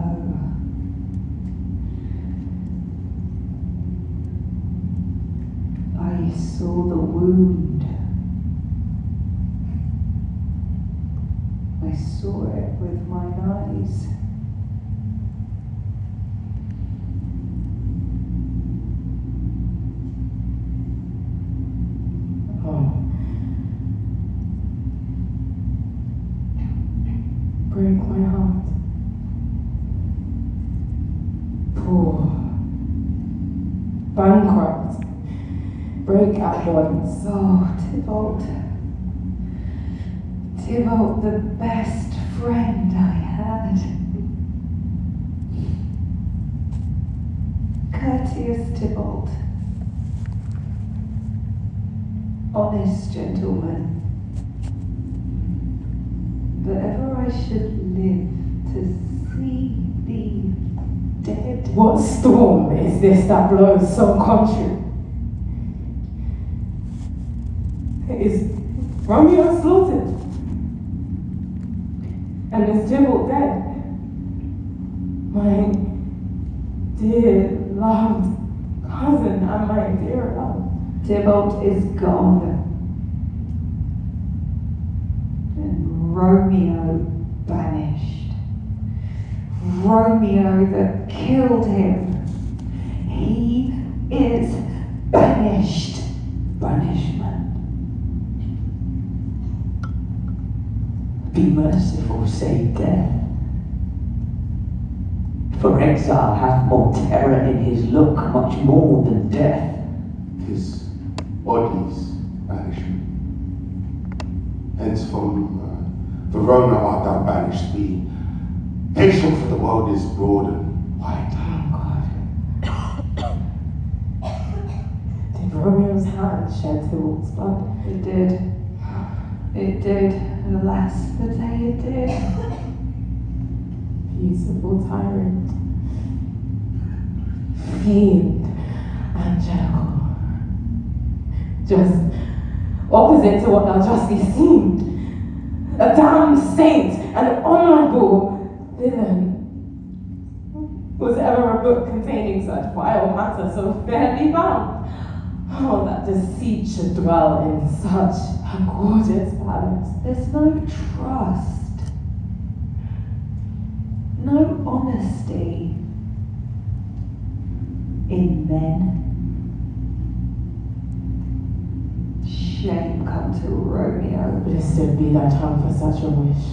I saw the wound. I saw it with mine eyes. Oh. Break my heart. Poor. Bankrupt. Break at once. Oh, Tybalt. Tybalt, the best friend I had. Courteous Tybalt. Honest gentleman. But ever I should live to see thee dead. What storm is this that blows so contrary? Is Romeo slaughtered? And is Tybalt dead? My dear, loved cousin and my dear love. Tybalt is gone. And Romeo banished. Romeo that killed him. He is banished. Banishment. Be merciful, save death. For exile hath more terror in his look, much more than death. His body's banishment. Hence from Verona art thou banished. Be patient, for the world is broad and wide. Did Romeo's hand shed Tybalt's blood? It did. It did. Alas, the day it did. Beautiful tyrant. Fiend. Angelical. Just opposite to what thou justly seemed. A damned saint, an honourable villain. Was ever a book containing such vile matter so fairly bound? Oh, that deceit should dwell in such a gorgeous palace. There's no trust. No honesty in men. Shame come to Romeo. Blessed be thy tongue for such a wish.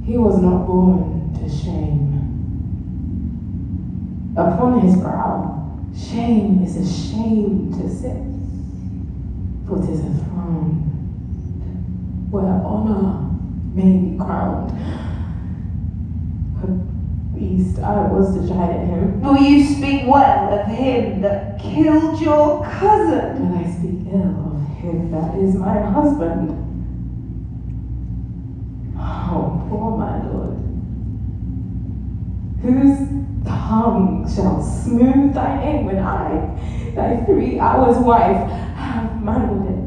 He was not born to shame. Upon his brow, shame is a shame to sit, for 'tis a throne where honor may be crowned. A beast I was to chide at him. Will you speak well of him that killed your cousin? Will I speak ill of him that is my husband? Oh, poor my lord, whose tongue shall smooth thy name when I, thy 3 hours wife, have mangled it.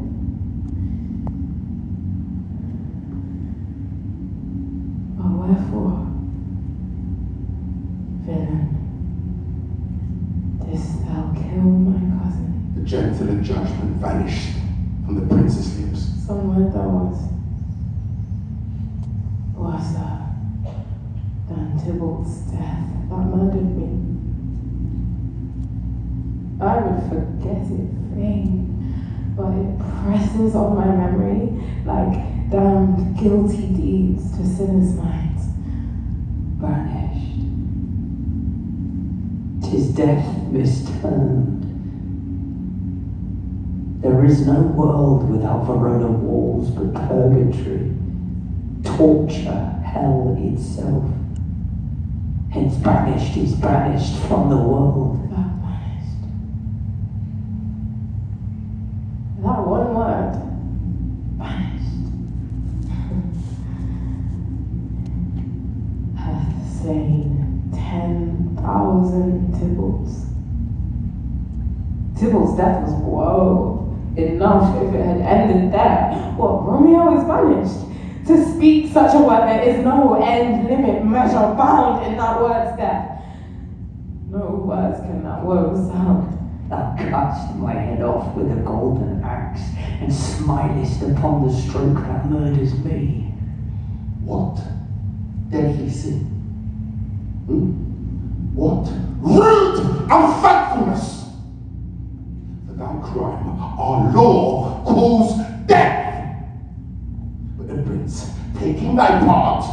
Oh, wherefore, villain, didst thou kill my cousin? The gentler judgment vanished from the prince's lips. Some word thou wast worser than Tybalt's death that murdered me. I would forget it fain, but it presses on my memory like damned guilty deeds to sinners' minds. Banished. 'Tis death misturned. There is no world without Verona walls but purgatory, torture, hell itself. Hence banished is banished from the world. That banished. That one word, banished, hath slain 10,000 Tybalts. Tybalt's death was woe enough if it had ended there. What, Romeo is banished? To speak such a word, there is no end, limit, measure, bound in that word's death. No words can that woe sound. Thou cutst my head off with a golden axe, and smilest upon the stroke that murders me. What deadly sin? What rude unfaithfulness? For thy crime, our law calls death. But the prince, taking thy part,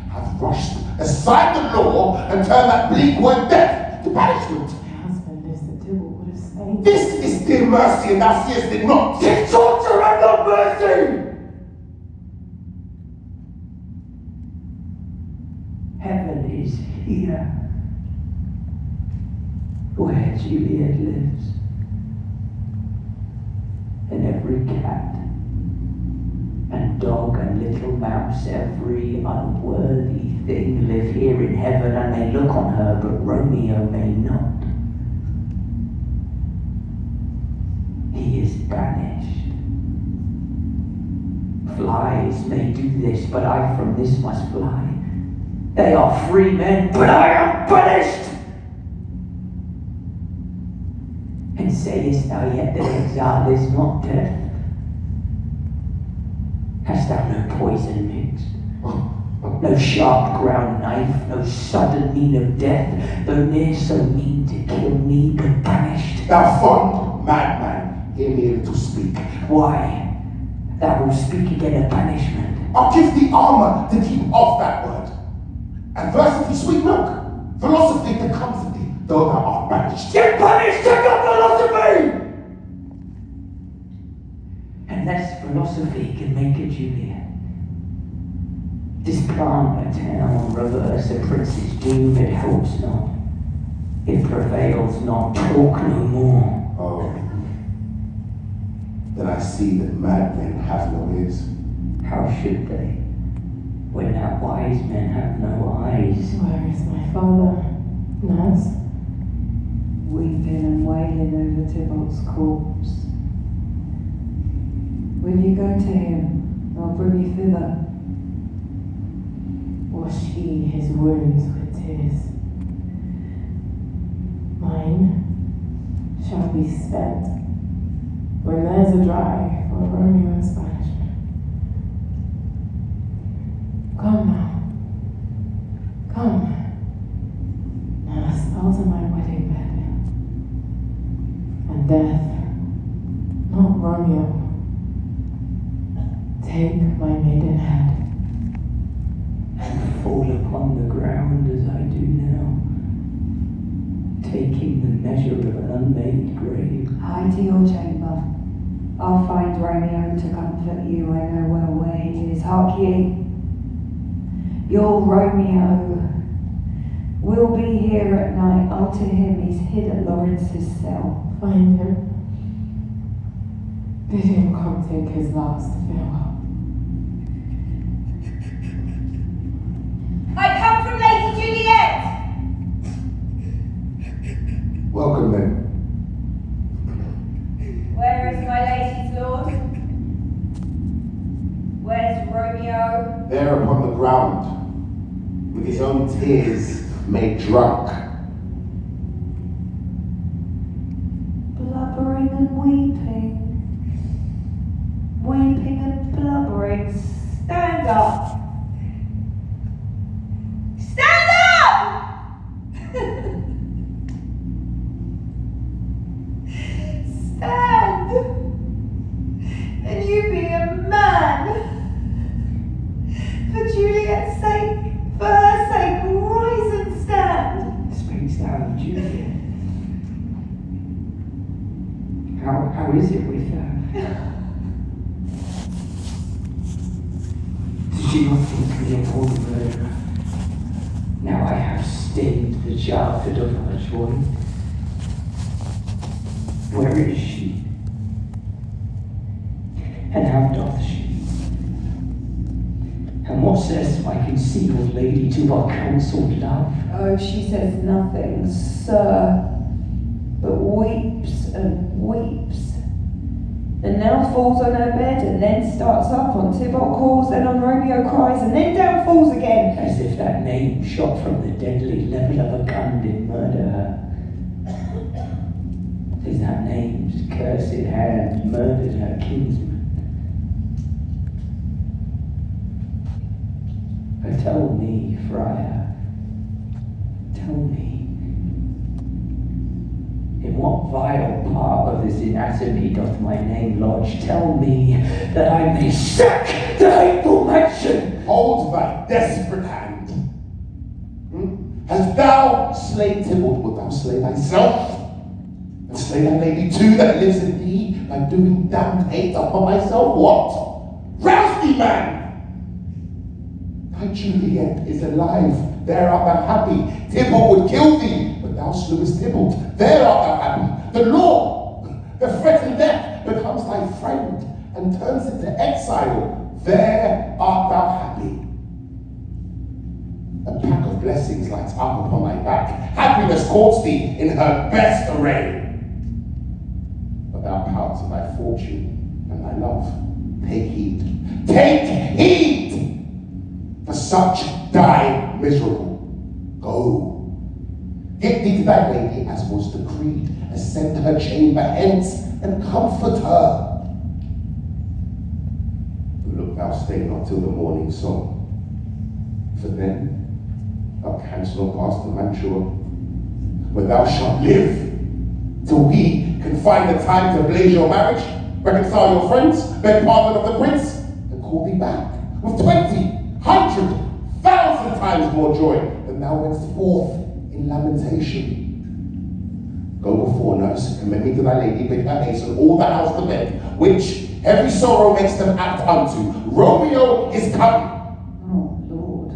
hath rushed aside the law and turned that bleak word death to punishment. My husband lives that Tybalt would have slain. This is dear mercy, and thou seest it not. Tis torture and not mercy! Heaven is here, where Juliet lives, and every cat and dog and little mouse, every unworthy thing live here in heaven, and may look on her, but Romeo may not. He is banished. Flies may do this, but I from this must fly. They are free men, but I am banished! And sayest thou yet that exile is not death? Hast thou no poison mixed? No sharp ground knife, no sudden mean of death, though near so mean to kill me, but banished? Thou fond madman, hear me a little speak. Why? Thou will speak again of banishment. I'll give thee armor to keep off that word. Adversity, sweet milk. Philosophy to comfort thee, though thou art banished. Get punished, take up philosophy! Unless philosophy can make a Juliet, displant a town, reverse a prince's doom, it helps not. It prevails not, talk no more. Oh, then I see that madmen have no ears. How should they, when that wise men have no eyes? Where is my father, Naz? Weeping and wailing over Tybalt's corpse. Will you go to him? I'll bring you thither. Wash he his wounds with tears. Mine shall be spent when there's a dry for Romeo's banishment. Come now. Come. Now alter my wedding bed. And death, not Romeo, take my maidenhead. And fall upon the ground as I do now, taking the measure of an unmade grave. Hie to your chamber. I'll find Romeo to comfort you. I know well where he is. Hark ye. Your Romeo will be here at night. I'll to him. He's hid at Lawrence's cell. Find him. Bid him come take his last farewell. I come from Lady Juliet! Welcome then. Where is my lady's lord? Where's Romeo? There upon the ground, with his own tears made drunk. Blubbering and weeping. Weeping and blubbering. Stand up! Stand up! Stand! And you be a man! For Juliet's sake, for her sake, rise and stand! Speaks thou of Juliet? How is it with her? Did she not think me a born murderer? Now I have stained the childhood of her joy. Where is she? And how doth she? And what says my concealed lady to our counselled love? Oh, she says nothing, sir, but weeps and weeps. And now falls on her bed, and then starts up on Tybalt calls, then on Romeo cries, and then down falls again. As if that name shot from the deadly level of a gun did murder her. As that name's cursed hand murdered her kinsman. But tell me, friar, tell me, in what vile part of this anatomy doth my name lodge? Tell me, that I may sack the hateful mansion! Hold thy desperate hand. Hast thou slain Tybalt, wilt thou slay thyself? And slay thy lady too that lives in thee, by doing damned hate upon myself? What? Rouse thee, man! Thy Juliet is alive, there art thou happy. Tybalt would kill thee, but thou slewest Tybalt, there art thou happy. The law, the threatened death, becomes thy friend and turns into exile, there art thou happy. A pack of blessings lights up upon thy back. Happiness courts thee in her best array. But thou pouts of thy fortune and thy love. Take heed. Take heed! For such die miserable. Go. Get thee to thy lady as was decreed. Ascend to her chamber hence and comfort her. But look, thou stay not till the morning song. For then thou canst not pass the Mantua, where thou shalt live, till we can find the time to blaze your marriage. reconcile your friends, beg pardon of the prince, and call thee back with 20, 100, 1,000 times more joy than thou wentst forth in lamentation. Go before, nurse, commend me to thy lady, bid her hasten all the house to bed, which heavy sorrow makes them apt unto. Romeo is coming. Oh, Lord,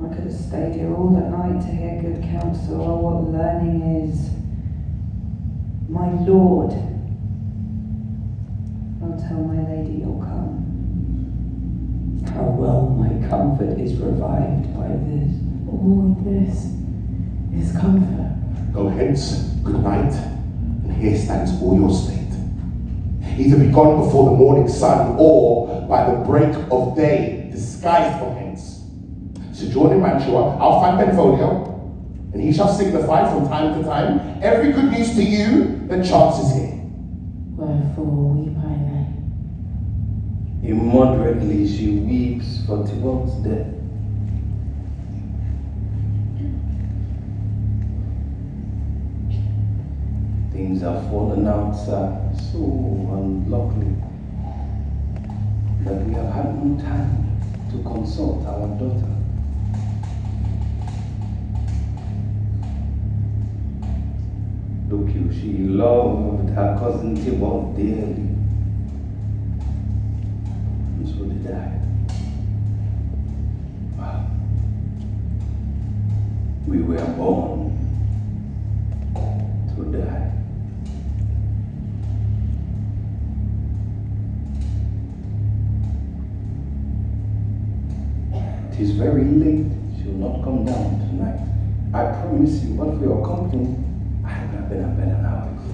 I could have stayed here all that night to hear good counsel. Oh, what learning is. My Lord, I'll tell my lady you'll come. How well my comfort is revived by this. All this is comfort. Go hence, good night, and here stands all your state. Either be gone before the morning sun, or by the break of day, disguised from hence. Sojourn in Mantua, I'll find Benvolio, and he shall signify from time to time every good news to you that chances here. Wherefore weep I now. Immoderately she weeps for Thibault's death. Things have fallen out, sir, so unluckily that we have had no time to consult our daughter. Look you, she loved her cousin Thibault dearly, and so did I. We were born to die. It is very late. She'll not come down tonight. I promise you, but for your company, I have not been up an hour ago.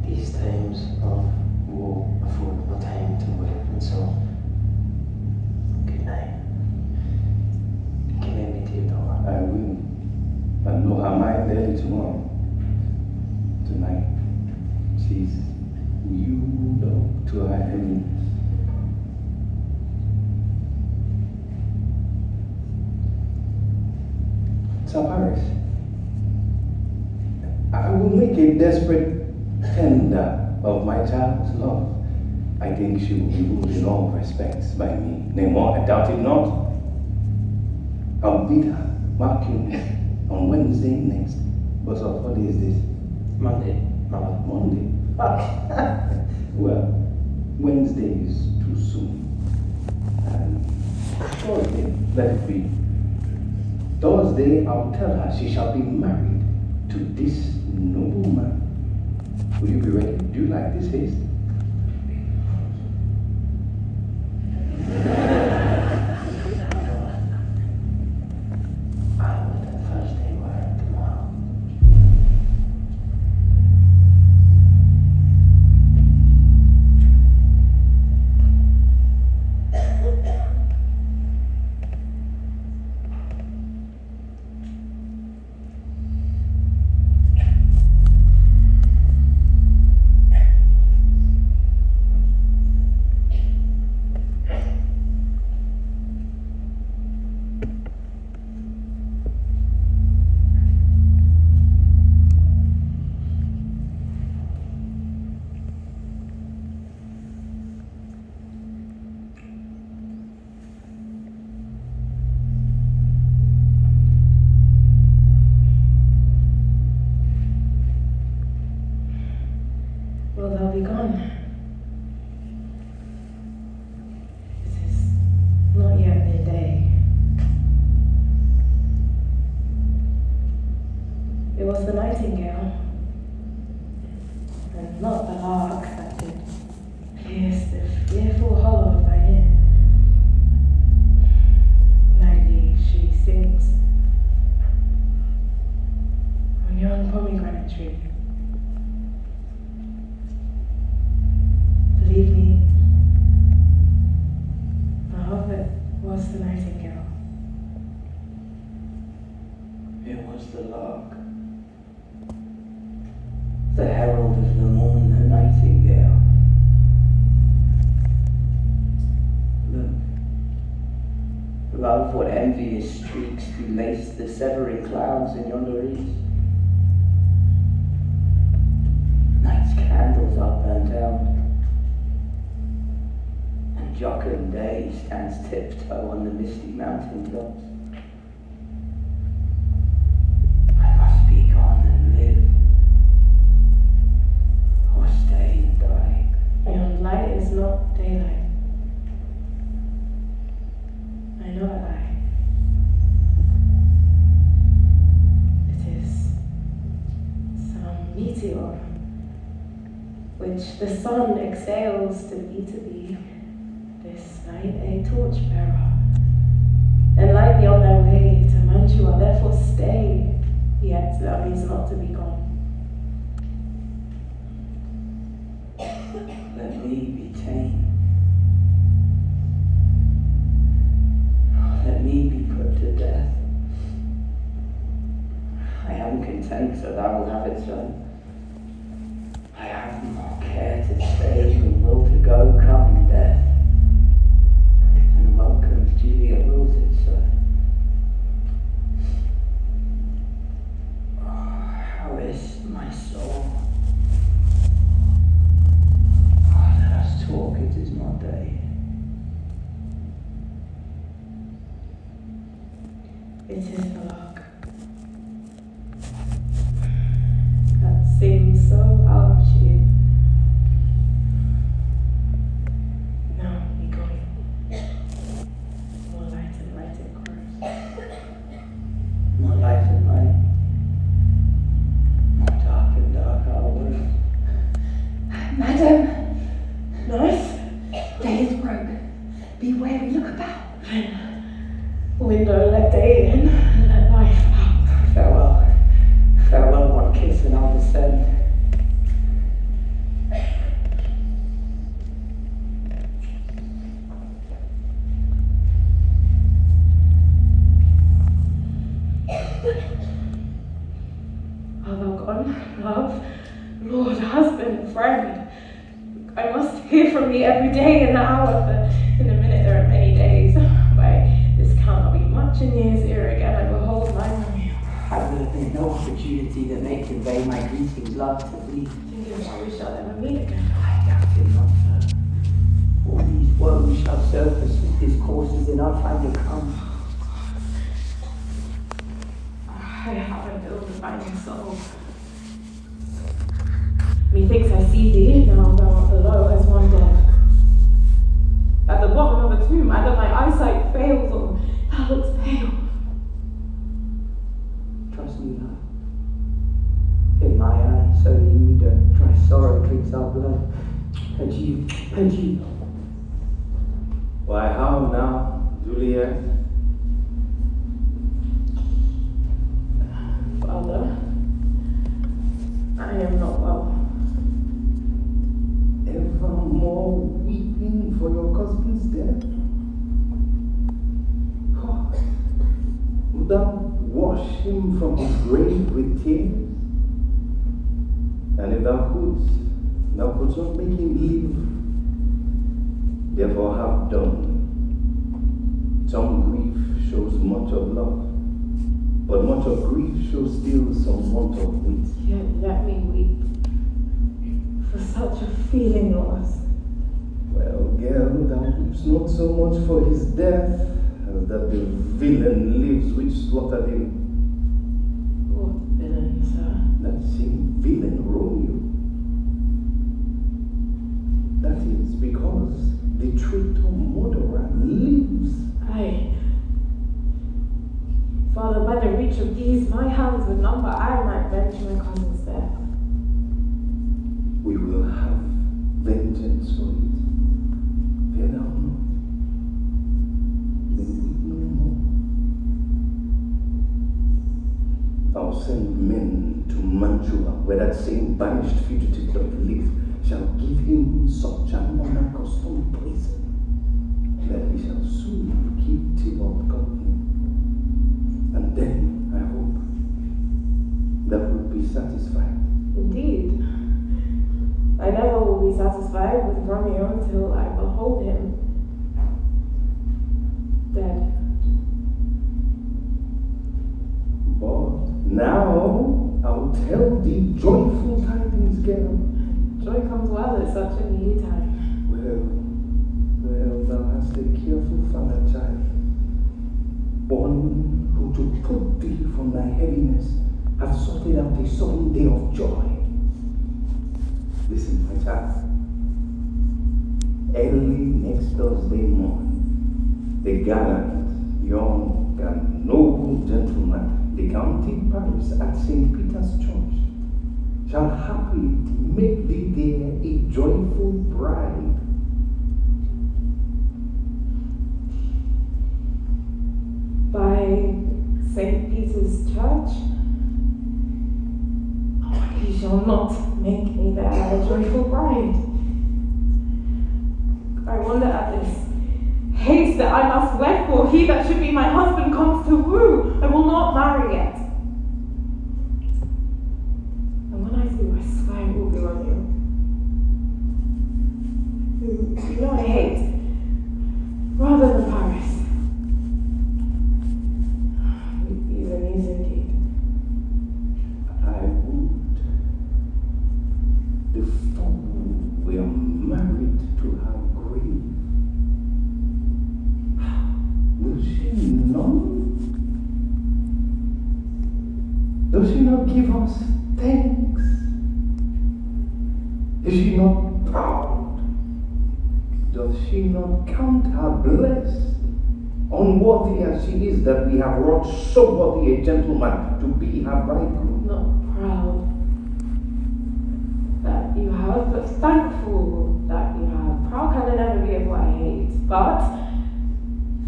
These times of war afford no time to wait, and so good night. Commend me to your daughter. I will. But know her mind early tomorrow. Tonight, she's wheeled up to her heaven. Sir Paris, I will make a desperate tender of my child's love. I think she will be ruled in all respects by me. Nay more, I doubt it not. I'll beat her, mark you, on Wednesday next. But what day is this? Monday. Monday. Well, Wednesday is too soon. Thursday, let it be. Thursday, I'll tell her she shall be married to this noble man. Will you be ready? Do you like this haste? Well, they'll be gone. It is not yet midday. It was the nightingale, and not the lark that did pierce the fearful hollow of thine ear. Nightly she sings on yon pomegranate tree. Believe me, I hope it was the nightingale. It was the lark, the herald of the moon, the nightingale. Look, love, what envious streaks do lace the severing clouds in yonder east. Night's candles are burnt out. jocund day stands tiptoe on the misty mountain tops. I must be gone and live, or stay and die. Beyond light is not daylight. I know that it is some meteor which the sun exhales to be this night a torchbearer, and light me on their way to Mantua, therefore stay, yet that is not to be gone. Let me be tame. Let me be put to death. I am content, so thou will have it so. I have more care to stay than will to go, come death. And welcome, Julia wills it so. Oh, how is my soul? Oh, let us talk, it is not day. It is the lark that sings so out of tune. Now be going. More light and light it grows. More light and light. More dark and dark our world. Madam, Nice. day is broke. Be wary, look about. Window, let day in, let life out. Farewell. Farewell, one kiss and I'll descend. Art thou gone, love? Lord, husband, friend. I must hear from thee every day in the hour, for in a minute there are many days. By this count I'll be much in years ere again I behold my Romeo. Had there been no opportunity that may convey my greetings, love, to thee. Thinking how we shall ever meet again. I doubt it not, sir. All these woes shall surface with discourses in our time to come. I have an ill-defining soul. Methinks I see thee, now thou art below, as one dead. At the bottom of a tomb, either my eyesight fails, or thou looks pale. Trust me, love. In my eye, so do you, don't dry sorrow drinks our blood. And you. Why, how now, Juliet? Father, I am not well. Ever more weeping for your cousin's death? Oh, would thou wash him from his grave with tears? And if thou couldst not make him live. Therefore have done. Some grief shows much of love, but much of grief shows still some want of wit. Yet let me weep for such a feeling loss. Well, girl, thou weeps not so much for his death as that the villain lives which slaughtered him. What villain, sir? That same villain, Romeo. That is because the traitor murderer lives. Aye. Father, by the reach of these, my hands would number, I might venge my cousin's death. We will have vengeance for it. Fear thou not. Then weep no more. I'll send men to Mantua, where that same banished fugitive doth live, shall give him such an unaccustomed poison that he shall soon keep Tybalt company. And then, I hope, thou wilt be satisfied. Indeed. I never will be satisfied with Romeo till I behold him dead. But now I'll tell thee joyful tidings, girl. Joy comes well at such a needy time. Well, thou a sudden day of joy. Listen, my child. Early next Thursday morning, the gallant, young, and noble gentleman, the County Paris at St. Peter's Church, shall happily make thee there a joyful bride. By St. Peter's Church? He shall not make me there a joyful bride. I wonder at this haste that I must wed for. He that should be my husband comes to woo. I will not marry yet. And when I do, I swear it will be Romeo. Who, you know I hate, rather than Paris. These are news indeed. I would. The fool were married to her grave. Will she not? Does she not give us thanks? Is she not proud? Does she not count her blessed? Unworthy as she is, that we have wrought so worthy a gentleman to be her bridegroom. Not proud that you have, but thankful that you have. Proud can never be of what I hate, but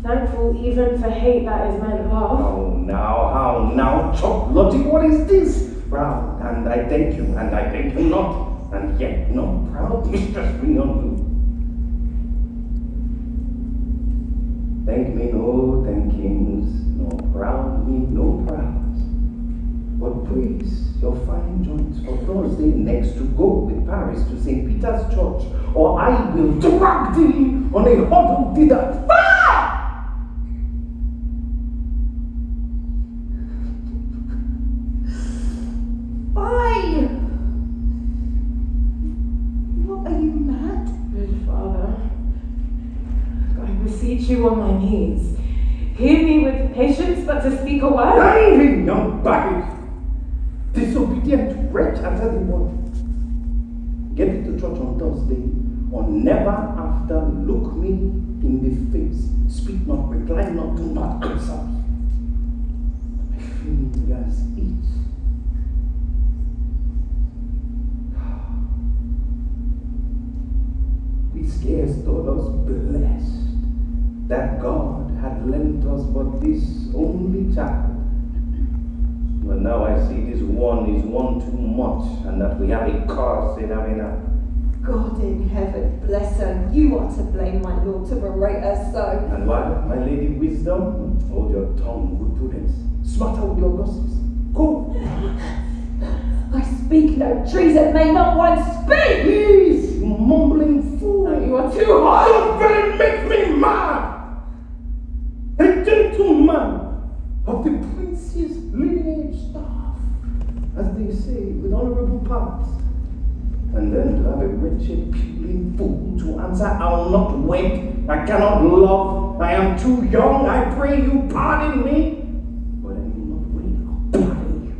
thankful even for hate that is meant love. How now, chop logic, what is this? Proud, and I thank you, and I thank you not, and yet not proud, mistress, bring on you. Thank me, no thankings, no proud me, no proud. But praise your fine joints for Thursday next to go with Paris to St. Peter's Church, or I will drag thee on a huddle thither. Fine! What, are you mad? Good Father, I beseech you on my knees. Hear me with patience, but to speak a word. Angry young baggage! Disobedient wretch, answer the word. Get to church on Thursday, or never after look me in the face. Speak not, reply not, do not answer me. My fingers itch. We scarce thought us blessed that God had lent us but this only child. But now I see this one is one too much, and that we have a curse in Amina. God in heaven, bless her. You are to blame, my lord, to berate her so. And why, my lady wisdom? Hold your tongue, good prudence. Smarter with your gossips. Go! I speak no treason, may not one speak! Please, you mumbling fool! No, you are too hard! Your friend makes me mad! A gentleman of the prince's lineage staff, as they say, with honorable parts. And then to have a wretched, puling fool to answer, I'll not wed, I cannot love, I am too young, I pray you pardon me. But I will not wed, I'll pardon you.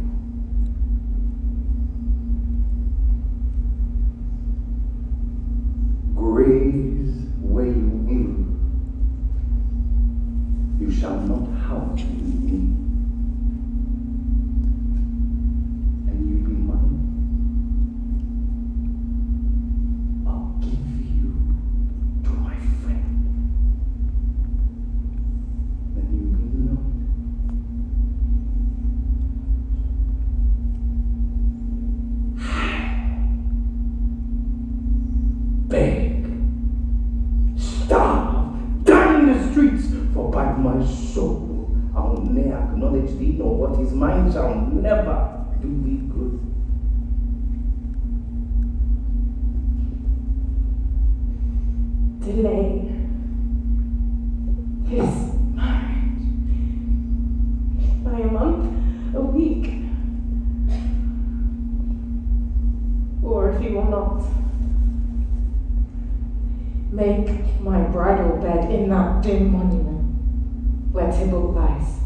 Graze where you will, you shall not house in me. And you be mine. I'll give you to my friend. And you be not. Beg, starve, die in the streets, for by my soul I'll ne'er acknowledge thee, nor what is mine shall never do thee good. Delay his marriage by a month, a week, or if you will not, make my bridal bed in that dim monument where Tybalt lies.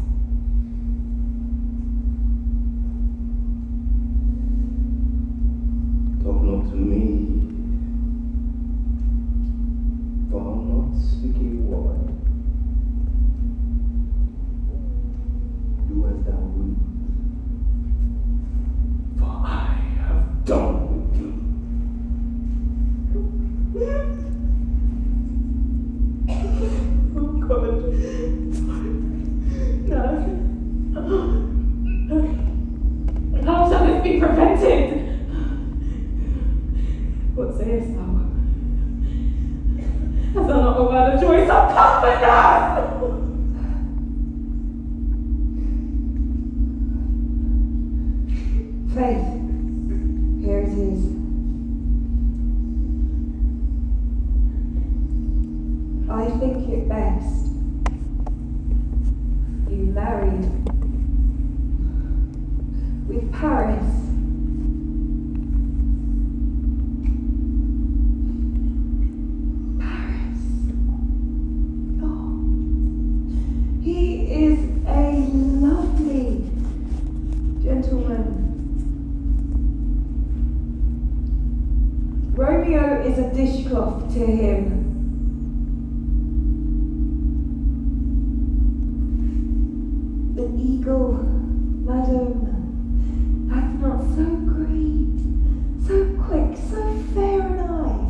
Has there not a word of joy, some comfort, nurse? Faith, here it is. I think it best you married with Paris. Paris. Oh, he is a lovely gentleman. Romeo is a dishcloth to him. The eagle, madam, hath not so great, so quick, so fair an eye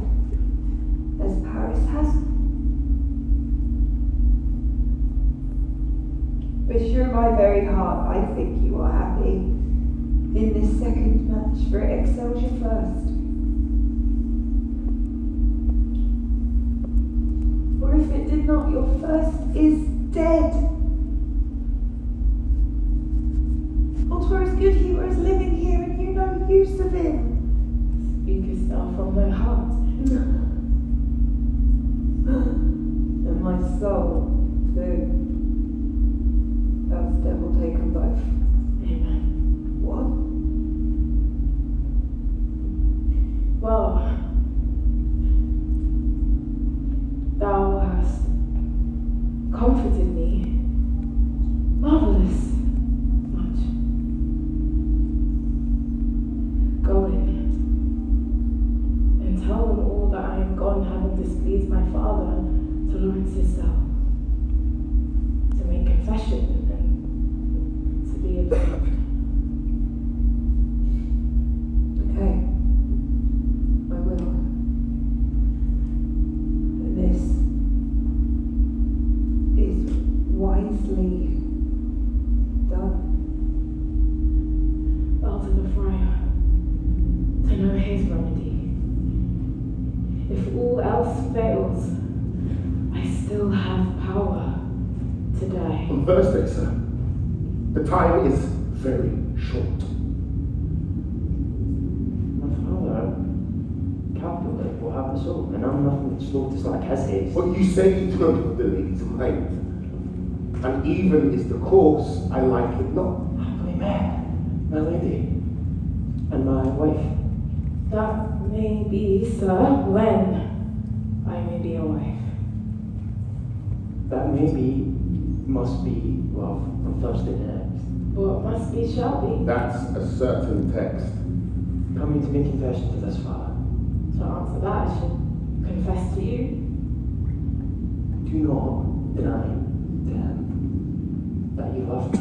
as Paris has. Assure my very heart, I think you are happy in this second match, for it excels your first. For if it did not, your first is dead. Or 'twere as good he were as living here, and you no use of him. Speakest thou from thy heart? And my soul, too. Thou's devil take them both. Amen. What? Well, thou hast comforted me marvelous much. Go in and tell them all that I am gone, having displeased my father, to Lawrence's cell, to make confession and to be absolved. Okay. I will. And this is wisely done. Well, to the friar, to know his remedy. If all else fails, I still have power to die. On Thursday, sir. The time is very short. My father, Capulet, will have us all, and I'm nothing that slaughters like as his. But you say you don't know the lady's mind. And even is the course, I like it not. Happily married, my lady, and my wife. That may be, sir, when I may be a wife. That maybe must be love on Thursday next. What must be shall be. That's a certain text. Coming to make confession to this father. To answer that, I should confess to you. Do not deny to him that you love me.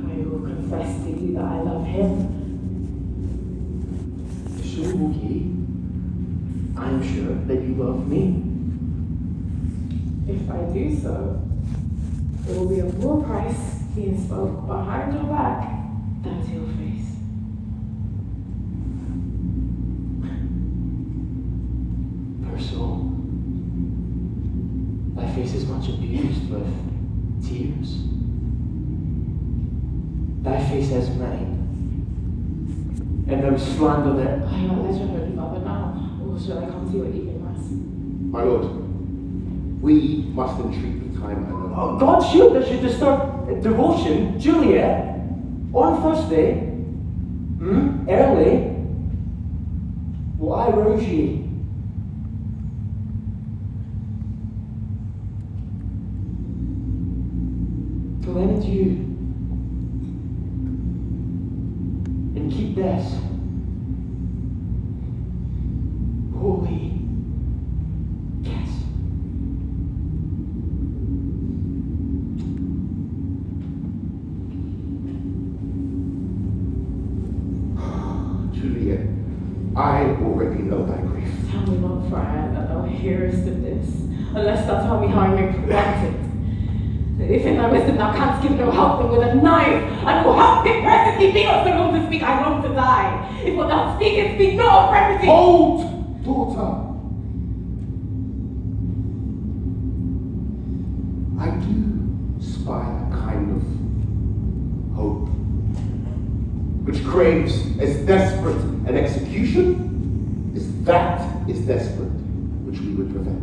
I will confess to you that I love him. So will ye. I am sure that you love me. If I do so, it will be of more price being spoke behind your back than to your face. Poor soul. Thy face is much abused with tears. Thy face as mine. And thou slander that. I acknowledge your holy father now, or shall I come to your evening mass? My lord, we must entreat the time alone. Oh, God shield that should disturb devotion, Juliet, on Thursday, early, will I rouse ye. To lend it you, and keep this holy kiss. Juliet, I already know thy grief. Tell me not, friar, that thou hearest of this, unless thou tell me how I may prevent it. If in thy wisdom thou canst give no help, then with a knife I will help thee presently. Be not so long to speak, I long to die. If what thou speakest speak not of remedy. Hold, daughter. craves as desperate an execution as that is desperate which we would prevent.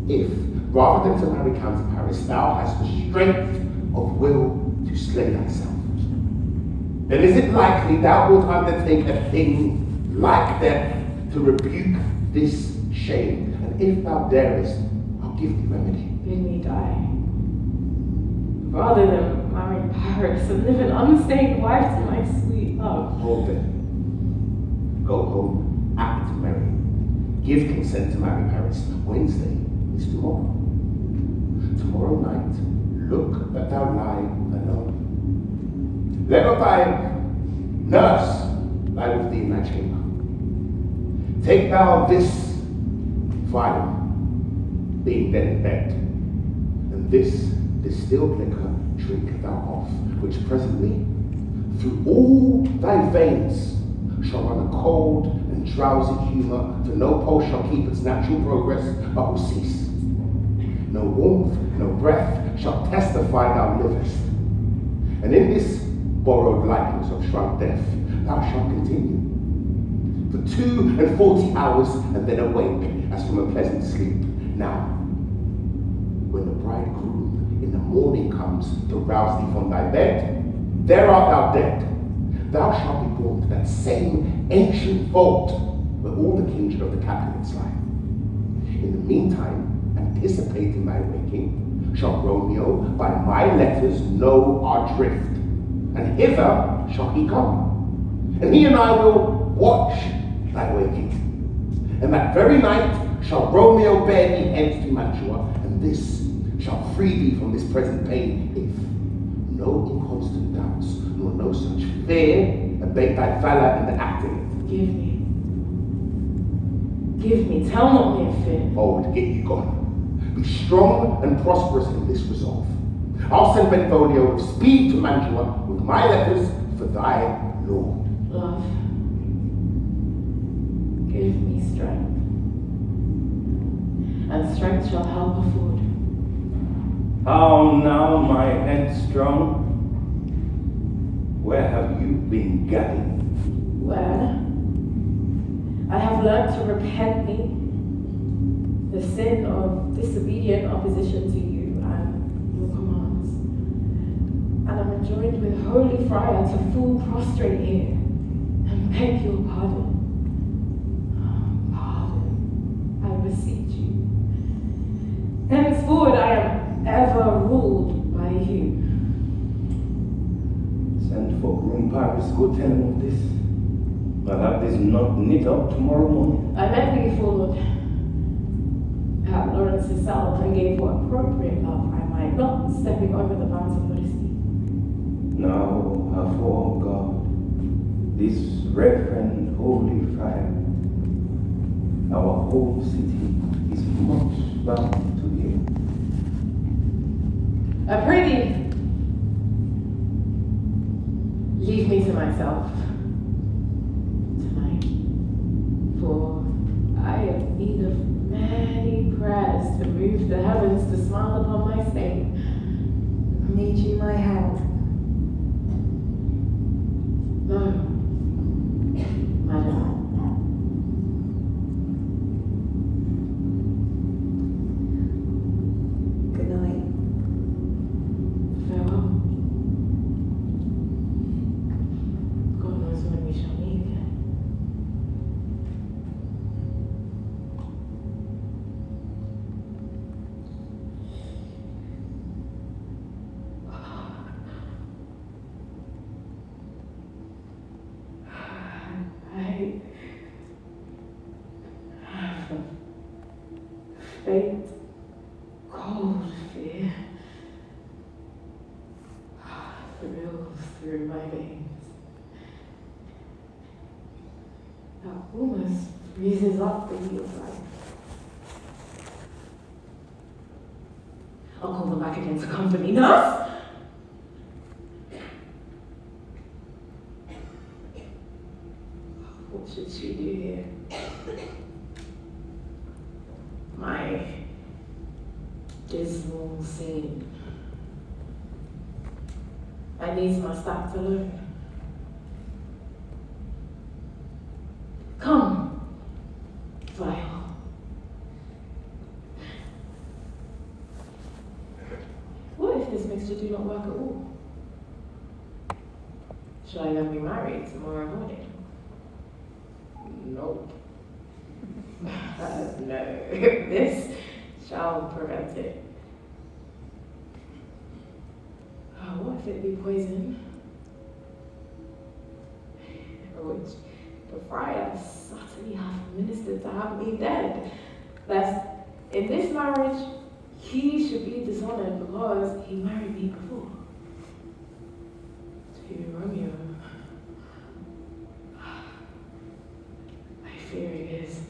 If, rather than to marry Count Paris, thou hast the strength of will to slay thyself, then is it likely thou wilt undertake a thing like death to rebuke this shame? And if thou darest, I'll give thee remedy. Bid me die, rather than marry Paris and live an unstained wife to my sweet love. Hold then. Go home, act merry. Give consent to marry Paris. Wednesday is tomorrow. Tomorrow night, look that thou lie alone. Let not thy nurse lie with thee in thy chamber. Take thou this vial, being then in bed, and this distilled liquor drink thou off, which presently through all thy veins shall run a cold and drowsy humour, for no pulse shall keep its natural progress, but will cease. No warmth, no breath shall testify thou livest. And in this borrowed likeness of shrunk death, thou shalt continue for 42 hours, and then awake as from a pleasant sleep. Now, when the bridegroom in the morning comes to rouse thee from thy bed, there art thou dead. Thou shalt be brought to that same ancient vault where all the kindred of the Capulets lie. In the meantime, anticipating thy waking, shall Romeo by my letters know our drift, and hither shall he come. And he and I will watch thy waking. And that very night shall Romeo bear thee hence to Mantua, and this shall free thee from this present pain, if no inconstant doubts, nor no such fear abate thy valour in the acting. Give me, tell not me of fear. Forward, get you gone. Be strong and prosperous in this resolve. I'll send Benvolio with speed to Mantua with my letters for thy lord. Love, give me strength, and strength shall help afford. How now, my headstrong? Where have you been gadding? Where I have learned to repent me the sin of disobedient opposition to you and your commands. And I'm enjoined with holy friar to fall prostrate here and beg your pardon. Pardon, I beseech you. Henceforward I am ever ruled by you. Send for groom Paris, go tell him of this. I'll have this knot knit up tomorrow morning. I met before Lord at Lawrence's cell and gave what appropriate love I might, not stepping over the bounds of modesty. Now, afore God, this reverend holy friar, our whole city is much bound to him. I pray thee, leave me to myself tonight, for I am in need of many prayers to move the heavens to smile upon my state. Need you my help? No, madam. Good night. Farewell. God knows when we shall meet again. I have a faint, cold fear thrills through my veins. That almost freezes up the wheel of life. I'll call them back again to comfort me. Nurse! What should she do here? My dismal scene. I needs must act alone. mixture do not work at all. Shall I then be married tomorrow morning? Nope. No, this shall prevent it. Oh, what if it be poison? Which the friar subtly hath ministered to have me dead, lest in this marriage he should be dishonored because he married me before. To Romeo, I fear it is.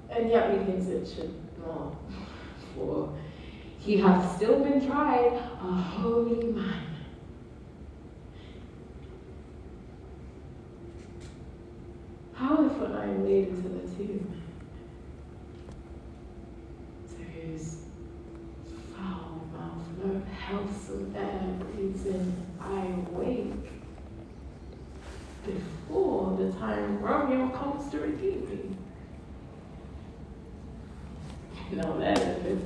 And yet methinks it should not, for he hath still been tried a holy man. How if when I am laid into the tomb, to whose foul mouth no healthsome air breathes in, I wake before the time Romeo comes to redeem me? No, that is it.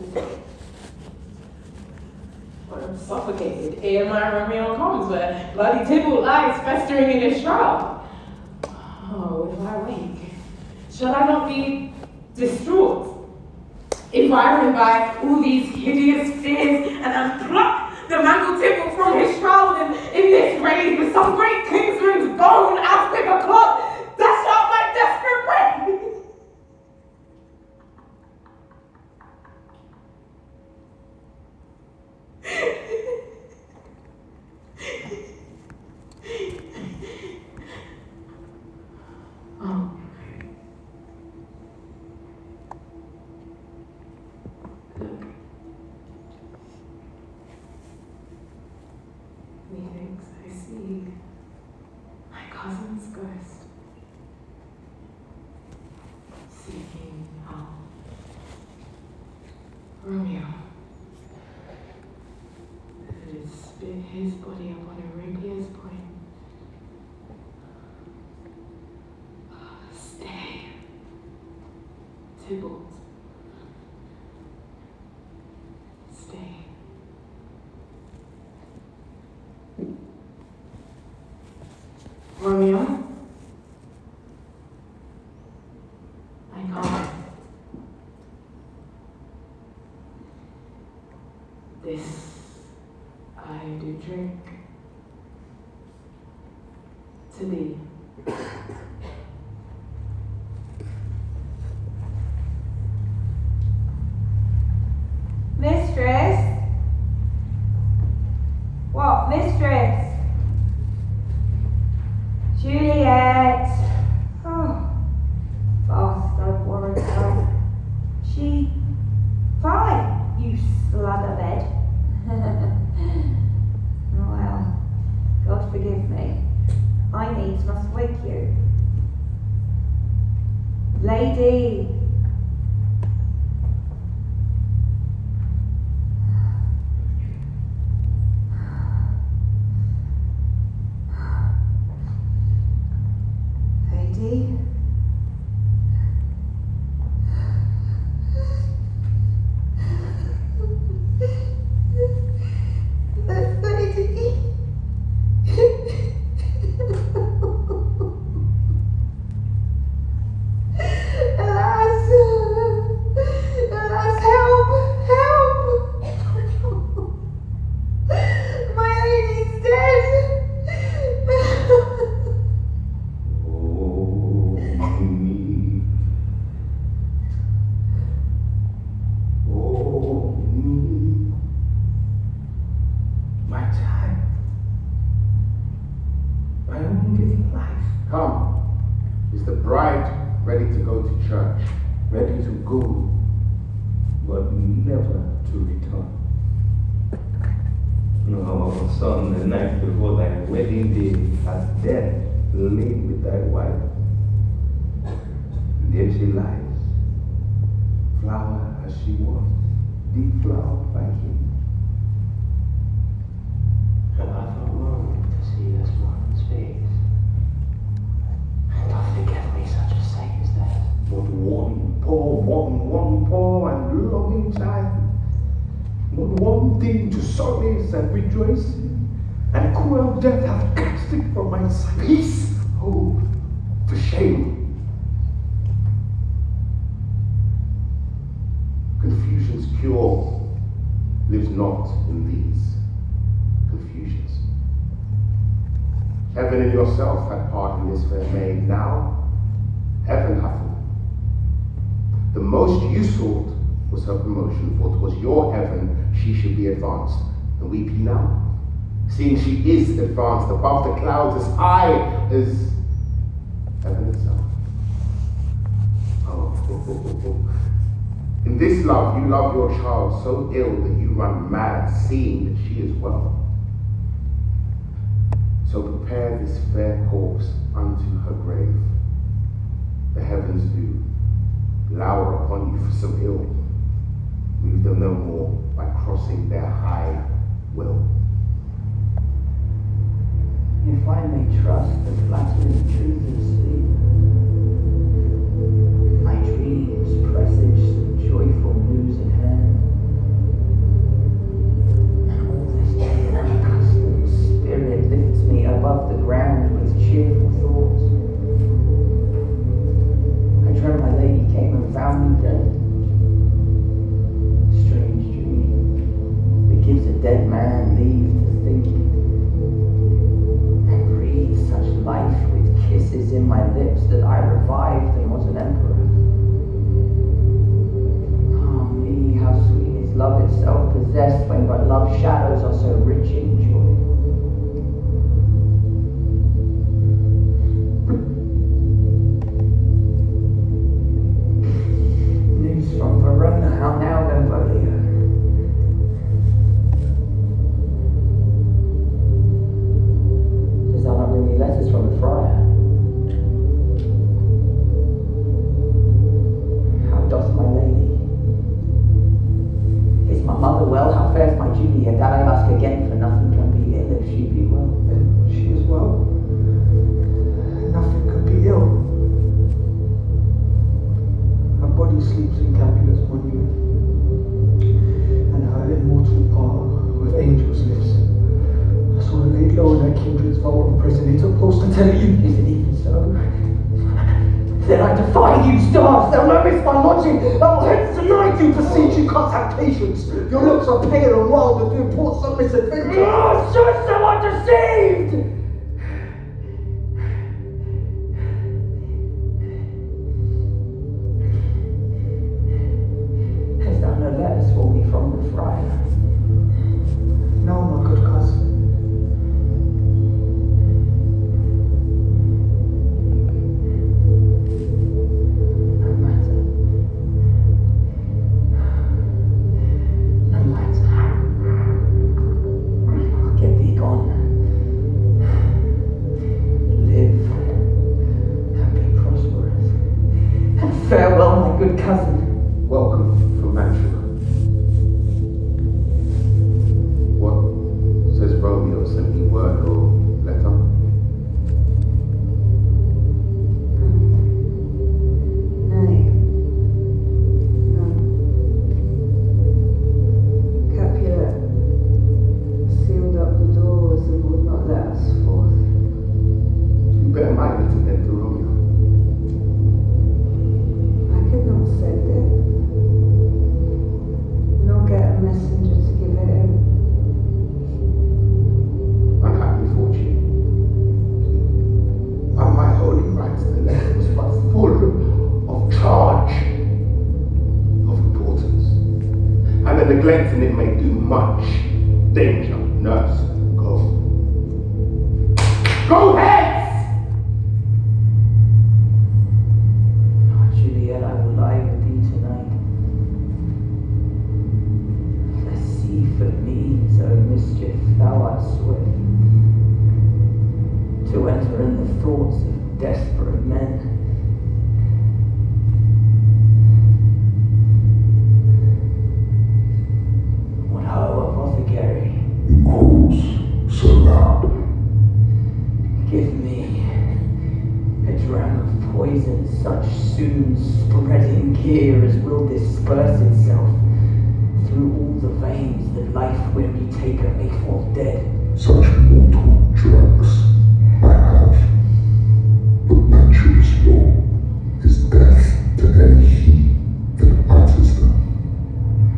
Or I'm suffocated ere my Romeo comes, where bloody Tybalt lies festering in his shroud. Oh, if I wake, shall I not be distraught? Environed by all these hideous fears, and then pluck the mangled Tybalt from his shroud, and in this rage with some great kinsman's bone as with a club, dash out my desperate brain. Oh. Look. Methinks I see my cousin's ghost seeking out Romeo. Spit his body upon a rapier's point. Stay, Tybalt. Stay. Romeo? I can't. This I do drink to thee. Mistress? What, mistress? Juliet? Oh, fast I've worried her. She fine, you slugabed. Well, God forgive me. I needs must wake you. Lady. Lady. One poor one thing to solace and rejoice, and cruel death hath cast it from my sight. Peace! Oh, for shame. Confusion's cure lives not in these confusions. Heaven and yourself had part in this fair maid. Now, heaven hath it. The most you sought was her promotion, for 'twas your heaven she should be advanced. And weep ye now, seeing she is advanced above the clouds, as high as heaven itself. Oh. In this love, you love your child so ill that you run mad, seeing that she is well. So prepare this fair corpse unto her grave. The heavens do lower upon you for some ill. Move them no more by crossing their high will. If I may trust the flattering truth of sleep, my dreams presage some joyful news at hand. And all this day an unaccustomed spirit lifts me above the ground with cheerful thoughts. I dream my lady came and found me dead. Strange dream that gives a dead man leave to think, and breathes such life with kisses in my lips that I revived and was an emperor. Ah me, how sweet is love itself possessed when but love's shadows are so rich in joy. From Verona, how now, Benvolio? Does thou not bring me letters from the friar? How doth my lady? Is my mother well? How fares my Juliet? That I ask again, for nothing can be ill if she be well. She is well. Nothing can be ill. Her body sleeps in Capula's monument, and her immortal part with angels lives. I saw her laid low in her kindred's vault in prison. They took post to tell you. Is it even so? Then I defy you, stars! Thou knowest my lodging! I will hence tonight you beseech you, canst have patience! Your looks are pale and wild as to report some misadventure. Oh, shush, thou art deceived! Hast thou no letters for me from the friar? No, my good cousin. Farewell, my good cousin. Welcome from Mantua. What says Romeo? Sent me word or letter? Nay. No. Capulet sealed up the doors and would not let us forth. You better mind it then to Romeo. I could not send it, nor get a messenger to give it in. Unhappy fortune. By my holy rights, the letter was but full of charge of importance, and the neglect in it may do much danger. Nurse, go. Go hence! Juliet, I will lie with thee tonight. The sea for means, O mischief, thou art swift to enter in the thoughts of desperate men. What ho, apothecary? Who's so loud? Give me a dram of poison, such soon spreading gear as will disperse itself through all the veins that life, when you take her, may fall dead. Such mortal drugs I have, but nature's law is death to any he that utters them.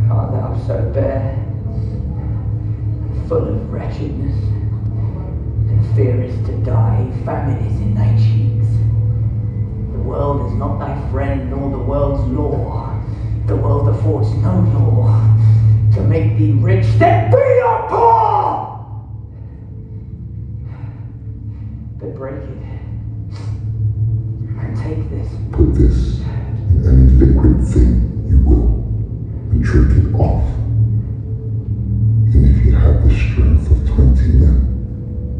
Art thou so bare, full of wretchedness, and fearest to die? Famine is in thy cheeks. The world is not thy friend, nor the world's law. The world affords no law to make thee rich, then be not poor! But break it, and take this. Put this in any liquid thing you will, and drink it off. And if you had the strength of 20 men,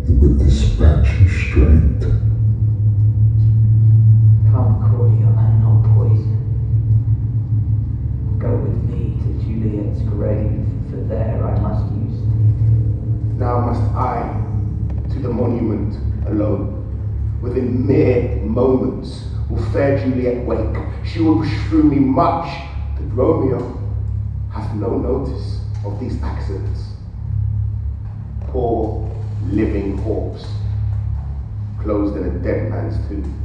it would dispatch you straight. Come, cordial and not poison. Go with me to Juliet's grave, for there I must use thee. Now must I to the monument alone. Within mere moments will fair Juliet wake. She will beshrew me much that Romeo hath no notice of these accidents. Poor living corpse, closed in a dead man's tomb.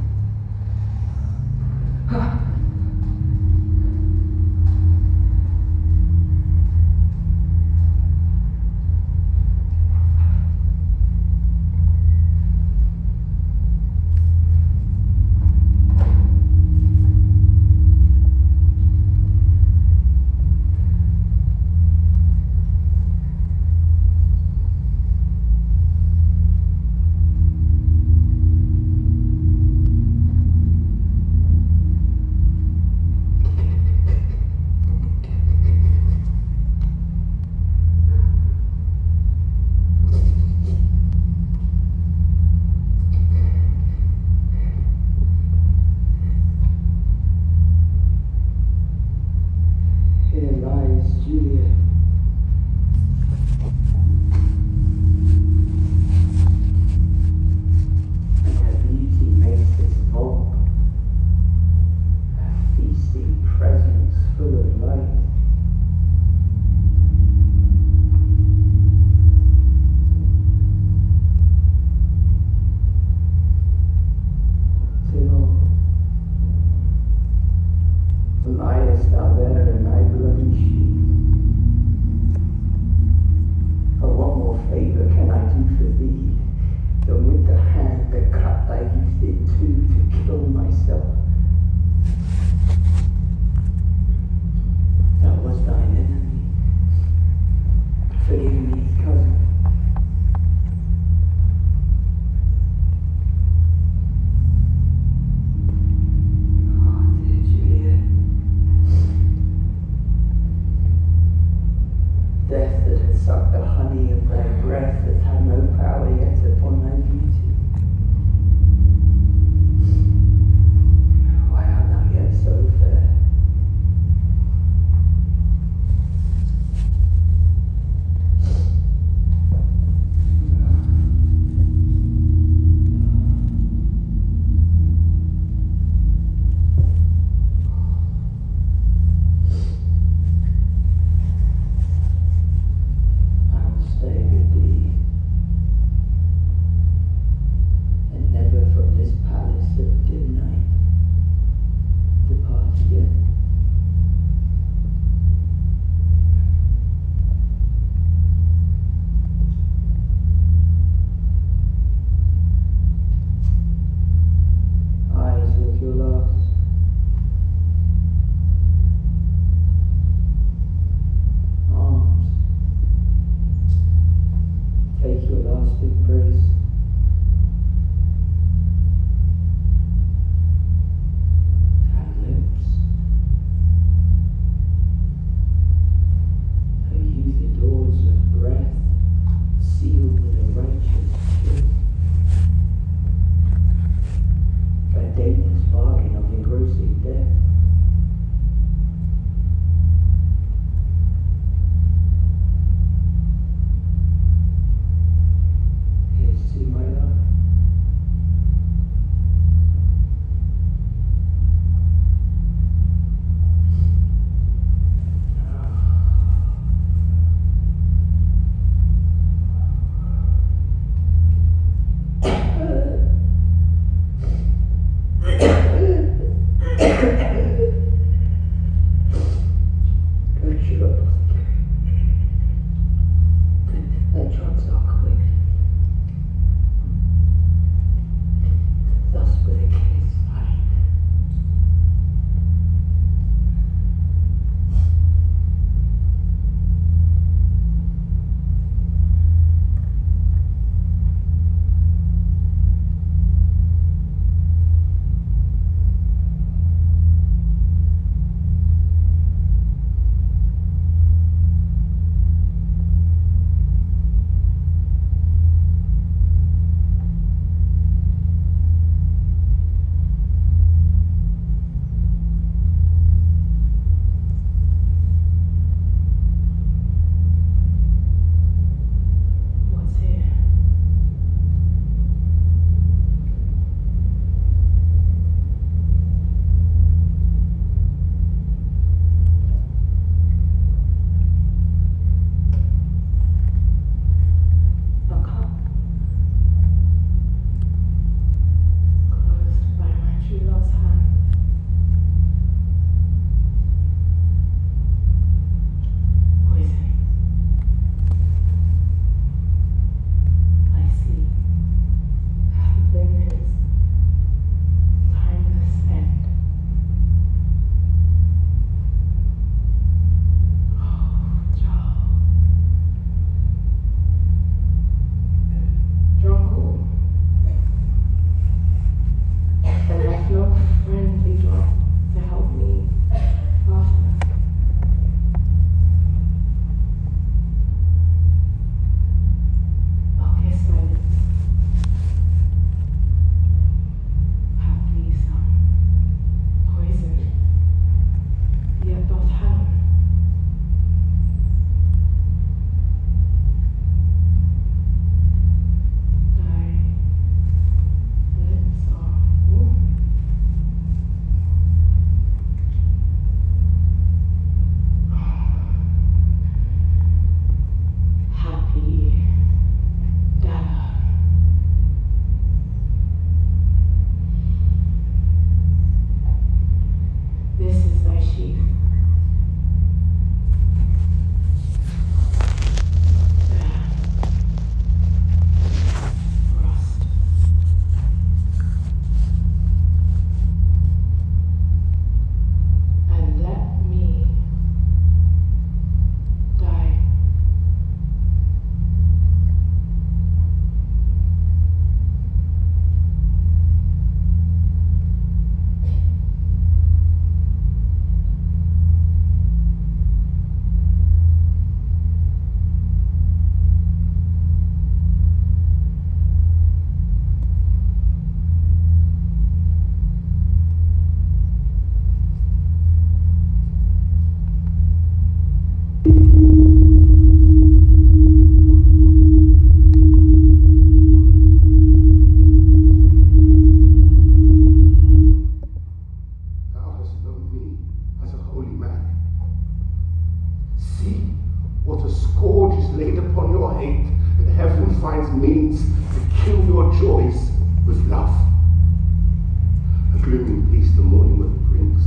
morning what it brings.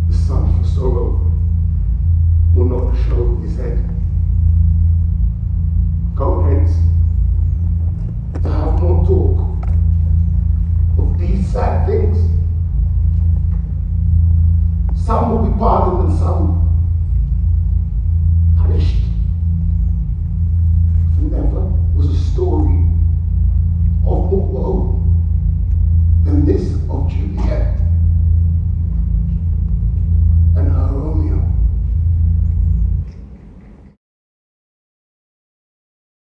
The sun for sorrow will not show his head. Go hence, to have more talk of these sad things. Some will be pardoned and some punished. There never was a story of more woe than this